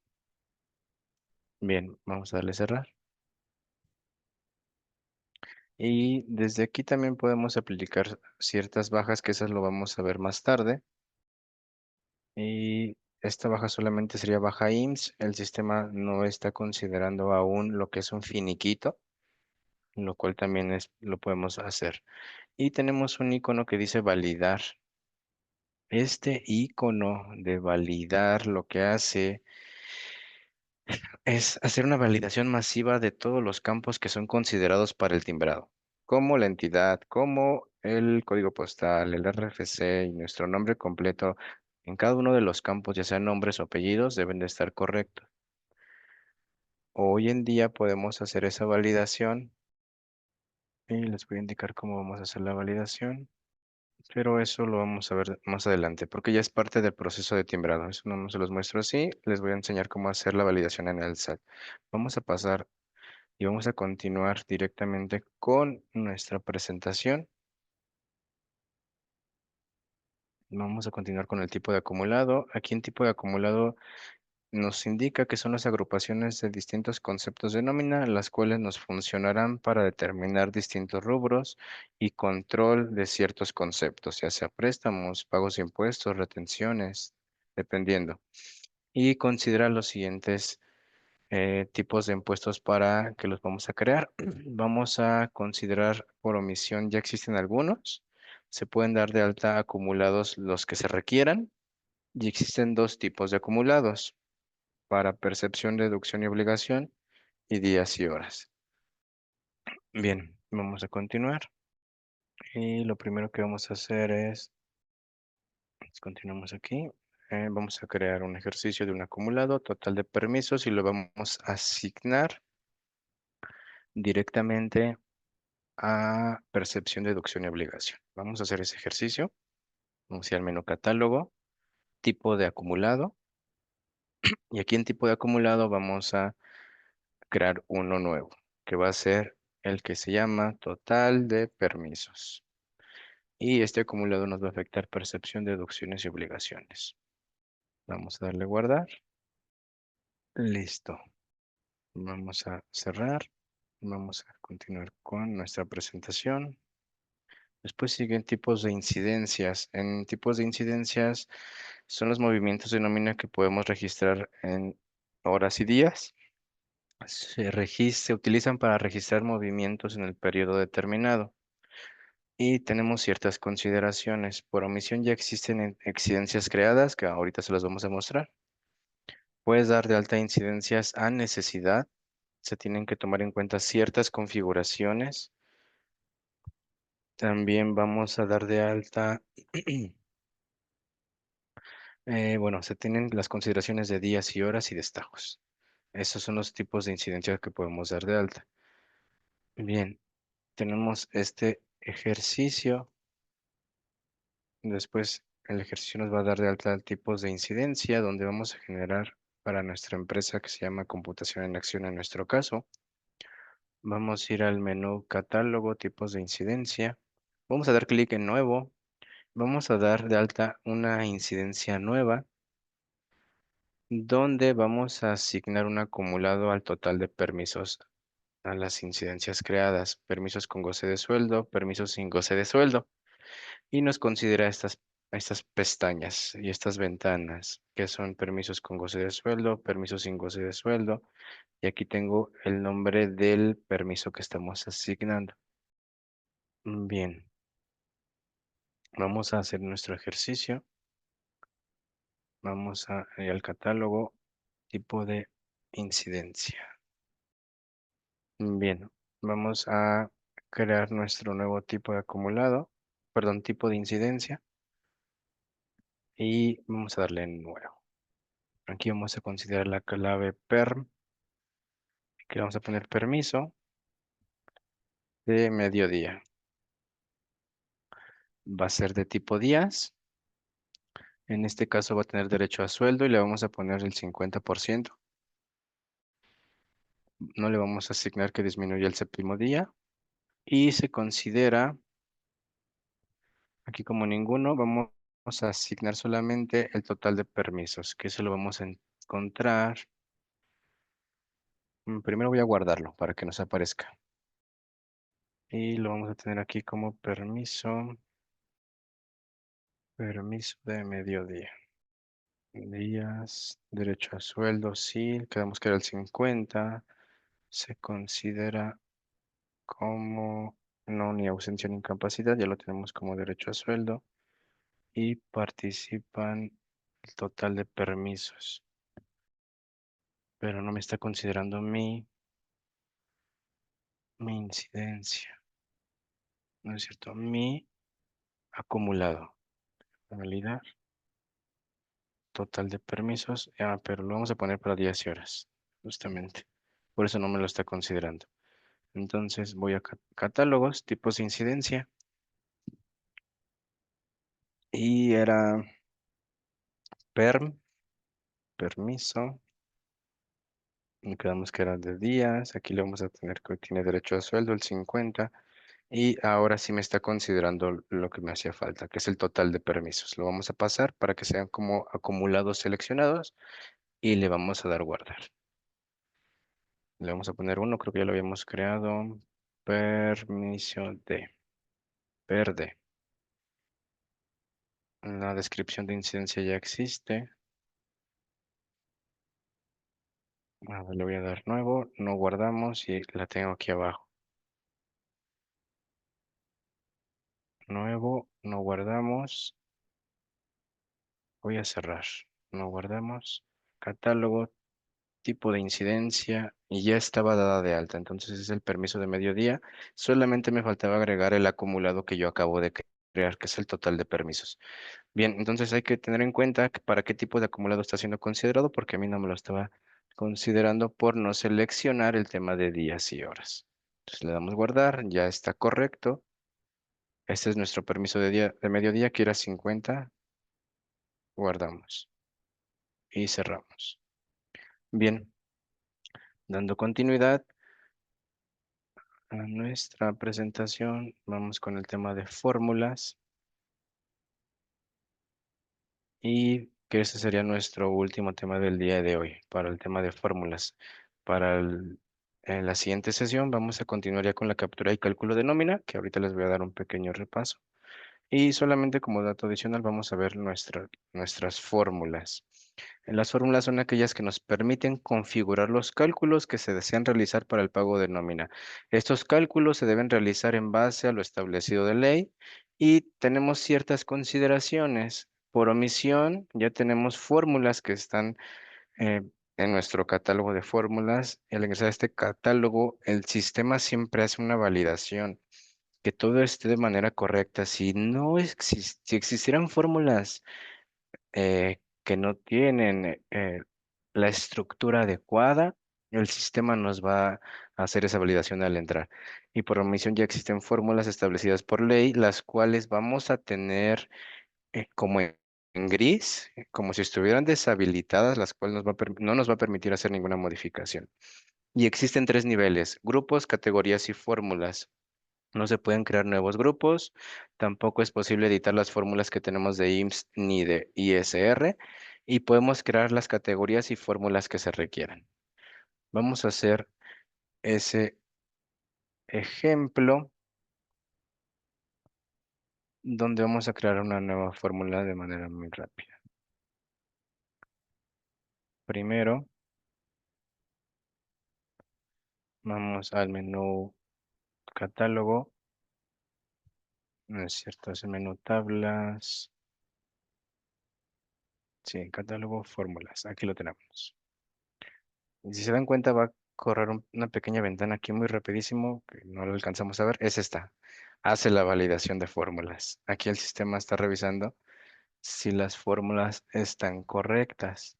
[SPEAKER 2] Bien, vamos a darle cerrar. Y desde aquí también podemos aplicar ciertas bajas, que esas lo vamos a ver más tarde. Y esta baja solamente sería baja IMSS. El sistema no está considerando aún lo que es un finiquito, lo cual también lo podemos hacer. Y tenemos un icono que dice validar. Este icono de validar lo que hace es hacer una validación masiva de todos los campos que son considerados para el timbrado, como la entidad, como el código postal, el RFC y nuestro nombre completo. En cada uno de los campos, ya sean nombres o apellidos, deben de estar correctos. Hoy en día podemos hacer esa validación y les voy a indicar cómo vamos a hacer la validación, pero eso lo vamos a ver más adelante porque ya es parte del proceso de timbrado. Eso no se los muestro así, les voy a enseñar cómo hacer la validación en el SAT. Vamos a pasar y vamos a continuar directamente con nuestra presentación. Vamos a continuar con el tipo de acumulado. Aquí en tipo de acumulado nos indica que son las agrupaciones de distintos conceptos de nómina, las cuales nos funcionarán para determinar distintos rubros y control de ciertos conceptos, ya sea préstamos, pagos de impuestos, retenciones, dependiendo. Y considera los siguientes tipos de impuestos para que los vamos a crear. Vamos a considerar por omisión, ya existen algunos. Se pueden dar de alta acumulados los que se requieran y existen dos tipos de acumulados para percepción, deducción y obligación y días y horas. Bien, vamos a continuar y lo primero que vamos a hacer es, continuamos aquí. Vamos a crear un ejercicio de un acumulado total de permisos y lo vamos a asignar directamente a percepción, deducción y obligación. Vamos a hacer ese ejercicio. Vamos a ir al menú catálogo, tipo de acumulado. Y aquí en tipo de acumulado vamos a crear uno nuevo, que va a ser el que se llama total de permisos. Y este acumulado nos va a afectar percepción, deducciones y obligaciones. Vamos a darle guardar. Listo. Vamos a cerrar. Vamos a continuar con nuestra presentación. Después siguen tipos de incidencias. En tipos de incidencias son los movimientos de nómina que podemos registrar en horas y días. Se utilizan para registrar movimientos en el periodo determinado. Y tenemos ciertas consideraciones. Por omisión ya existen incidencias creadas, que ahorita se las vamos a mostrar. Puedes dar de alta incidencias a necesidad. Se tienen que tomar en cuenta ciertas configuraciones. También vamos a dar de alta, bueno, se tienen las consideraciones de días y horas y destajos. Esos son los tipos de incidencias que podemos dar de alta. Bien, tenemos este ejercicio. Después el ejercicio nos va a dar de alta tipos de incidencia, donde vamos a generar para nuestra empresa que se llama computación en acción en nuestro caso. Vamos a ir al menú catálogo, tipos de incidencia. Vamos a dar clic en nuevo. Vamos a dar de alta una incidencia nueva, donde vamos a asignar un acumulado al total de permisos a las incidencias creadas. Permisos con goce de sueldo, permisos sin goce de sueldo. Y nos considera estas pestañas y estas ventanas, que son permisos con goce de sueldo, permisos sin goce de sueldo. Y aquí tengo el nombre del permiso que estamos asignando. Bien, vamos a hacer nuestro ejercicio. Vamos a ir al catálogo, tipo de incidencia. Bien, vamos a crear nuestro nuevo tipo de acumulado, perdón, tipo de incidencia. Y vamos a darle en nuevo. Aquí vamos a considerar la clave perm, que vamos a poner permiso de mediodía. Va a ser de tipo días. En este caso va a tener derecho a sueldo y le vamos a poner el 50%. No le vamos a asignar que disminuya el séptimo día. Y se considera, aquí como ninguno, vamos a asignar solamente el total de permisos, que eso lo vamos a encontrar. Primero voy a guardarlo para que nos aparezca. Y lo vamos a tener aquí como permiso de mediodía. Días, derecho a sueldo, sí, quedamos que era el 50. Se considera como no ni ausencia ni incapacidad, ya lo tenemos como derecho a sueldo. Y participan el total de permisos. Pero no me está considerando mi incidencia. ¿No es cierto? Mi acumulado. Validar. Total de permisos. Pero lo vamos a poner para días y horas. Justamente. Por eso no me lo está considerando. Entonces voy a catálogos, tipos de incidencia. Y era permiso. Y quedamos que era de días. Aquí le vamos a tener que tiene derecho a sueldo, el 50. Y ahora sí me está considerando lo que me hacía falta, que es el total de permisos. Lo vamos a pasar para que sean como acumulados seleccionados y le vamos a dar guardar. Le vamos a poner uno, creo que ya lo habíamos creado. Permiso de verde. La descripción de incidencia ya existe. A ver, le voy a dar nuevo, no guardamos y la tengo aquí abajo. Nuevo, no guardamos. Voy a cerrar. No guardamos. Catálogo, tipo de incidencia y ya estaba dada de alta. Entonces es el permiso de mediodía. Solamente me faltaba agregar el acumulado que yo acabo de crear, que es el total de permisos. Bien, entonces hay que tener en cuenta para qué tipo de acumulado está siendo considerado, porque a mí no me lo estaba considerando por no seleccionar el tema de días y horas. Entonces le damos guardar, ya está correcto. Este es nuestro permiso de mediodía, que era 50. Guardamos y cerramos. Bien, dando continuidad a nuestra presentación, vamos con el tema de fórmulas y que ese sería nuestro último tema del día de hoy, para el tema de fórmulas. En la siguiente sesión vamos a continuar ya con la captura y cálculo de nómina, que ahorita les voy a dar un pequeño repaso. Y solamente como dato adicional vamos a ver nuestras fórmulas. Las fórmulas son aquellas que nos permiten configurar los cálculos que se desean realizar para el pago de nómina. Estos cálculos se deben realizar en base a lo establecido de ley y tenemos ciertas consideraciones. Por omisión, ya tenemos fórmulas que están eh, en nuestro catálogo de fórmulas. Y al ingresar a este catálogo, el sistema siempre hace una validación que todo esté de manera correcta. Si existieran fórmulas que no tienen la estructura adecuada, el sistema nos va a hacer esa validación al entrar. Y por omisión ya existen fórmulas establecidas por ley, las cuales vamos a tener como en gris, como si estuvieran deshabilitadas, las cuales no nos va a permitir hacer ninguna modificación. Y existen tres niveles: grupos, categorías y fórmulas. No se pueden crear nuevos grupos, tampoco es posible editar las fórmulas que tenemos de IMSS ni de ISR, y podemos crear las categorías y fórmulas que se requieran. Vamos a hacer ese ejemplo donde vamos a crear una nueva fórmula de manera muy rápida. Primero, vamos al menú catálogo, no es cierto, es el menú tablas, sí, catálogo, fórmulas, aquí lo tenemos. Y si se dan cuenta, va a correr una pequeña ventana aquí muy rapidísimo, que no lo alcanzamos a ver, es esta. Hace la validación de fórmulas. Aquí el sistema está revisando si las fórmulas están correctas.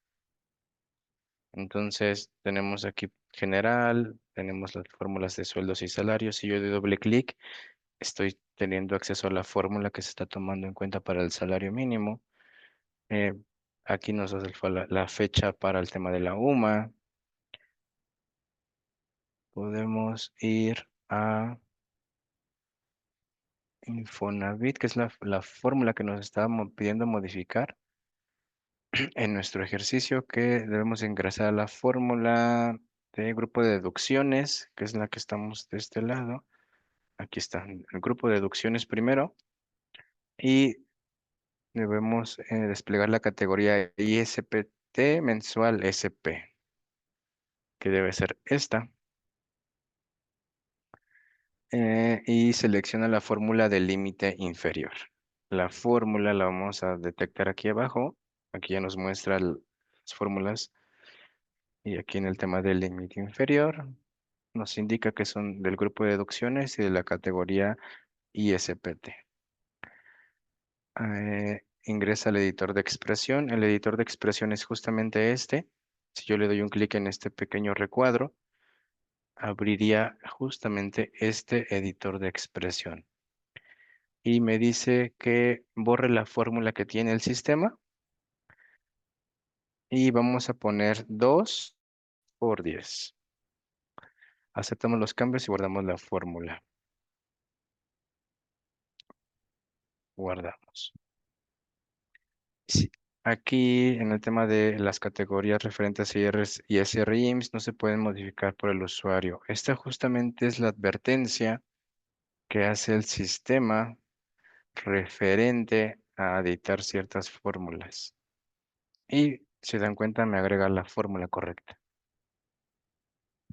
[SPEAKER 2] Entonces, tenemos aquí general, tenemos las fórmulas de sueldos y salarios. Si yo doy doble clic, estoy teniendo acceso a la fórmula que se está tomando en cuenta para el salario mínimo. Eh, Aquí nos hace la fecha para el tema de la UMA. Podemos ir a Infonavit, que es la fórmula que nos está pidiendo modificar en nuestro ejercicio, que debemos ingresar a la fórmula de grupo de deducciones, que es la que estamos de este lado. Aquí está el grupo de deducciones primero y debemos desplegar la categoría ISPT mensual SP, que debe ser esta. Y selecciona la fórmula del límite inferior. La fórmula la vamos a detectar aquí abajo. Aquí ya nos muestra las fórmulas. Y aquí en el tema del límite inferior nos indica que son del grupo de deducciones y de la categoría ISPT. Ingresa al editor de expresión. El editor de expresión es justamente este. Si yo le doy un clic en este pequeño recuadro, abriría justamente este editor de expresión. Y me dice que borre la fórmula que tiene el sistema y vamos a poner 2 por 10. Aceptamos los cambios y guardamos la fórmula. Guardamos. Sí, aquí en el tema de las categorías referentes a IRS y SRIMS no se pueden modificar por el usuario. Esta justamente es la advertencia que hace el sistema referente a editar ciertas fórmulas. Y si dan cuenta, me agrega la fórmula correcta.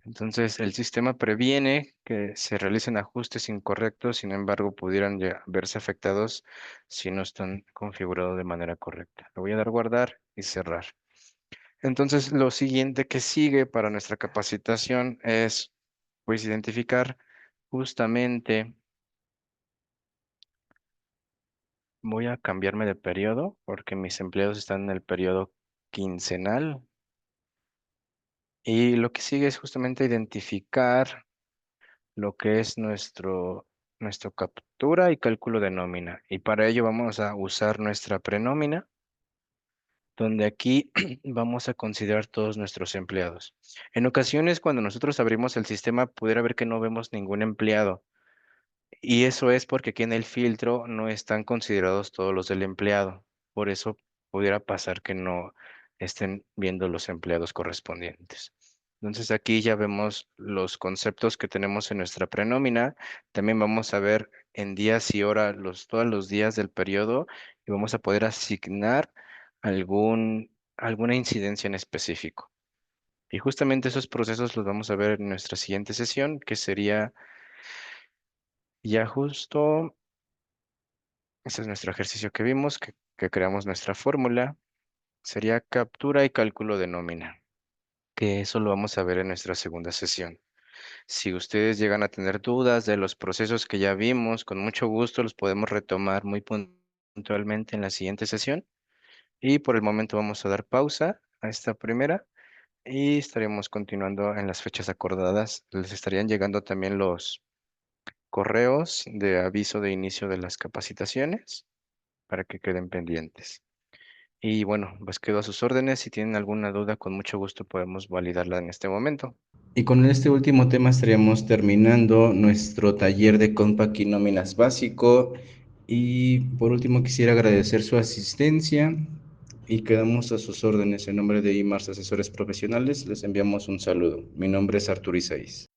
[SPEAKER 2] Entonces, el sistema previene que se realicen ajustes incorrectos, sin embargo, pudieran verse afectados si no están configurados de manera correcta. Le voy a dar guardar y cerrar. Entonces, lo siguiente que sigue para nuestra capacitación es, pues, identificar justamente, voy a cambiarme de periodo porque mis empleados están en el periodo quincenal. Y lo que sigue es justamente identificar lo que es nuestro captura y cálculo de nómina. Y para ello vamos a usar nuestra prenómina, donde aquí vamos a considerar todos nuestros empleados. En ocasiones, cuando nosotros abrimos el sistema, pudiera ver que no vemos ningún empleado. Y eso es porque aquí en el filtro no están considerados todos los del empleado. Por eso pudiera pasar que no estén viendo los empleados correspondientes. Entonces aquí ya vemos los conceptos que tenemos en nuestra prenómina. También vamos a ver en días y horas todos los días del periodo y vamos a poder asignar alguna incidencia en específico. Y justamente esos procesos los vamos a ver en nuestra siguiente sesión, que sería ya justo, ese es nuestro ejercicio que vimos, que creamos nuestra fórmula, sería captura y cálculo de nómina, que eso lo vamos a ver en nuestra segunda sesión. Si ustedes llegan a tener dudas de los procesos que ya vimos, con mucho gusto los podemos retomar muy puntualmente en la siguiente sesión. Y por el momento vamos a dar pausa a esta primera y estaremos continuando en las fechas acordadas. Les estarían llegando también los correos de aviso de inicio de las capacitaciones para que queden pendientes. Y bueno, pues quedo a sus órdenes. Si tienen alguna duda, con mucho gusto podemos validarla en este momento.
[SPEAKER 1] Y con este último tema estaríamos terminando nuestro taller de Compact y Nóminas básico. Y por último quisiera agradecer su asistencia y quedamos a sus órdenes. En nombre de IMARS Asesores Profesionales les enviamos un saludo. Mi nombre es Artur Isaís.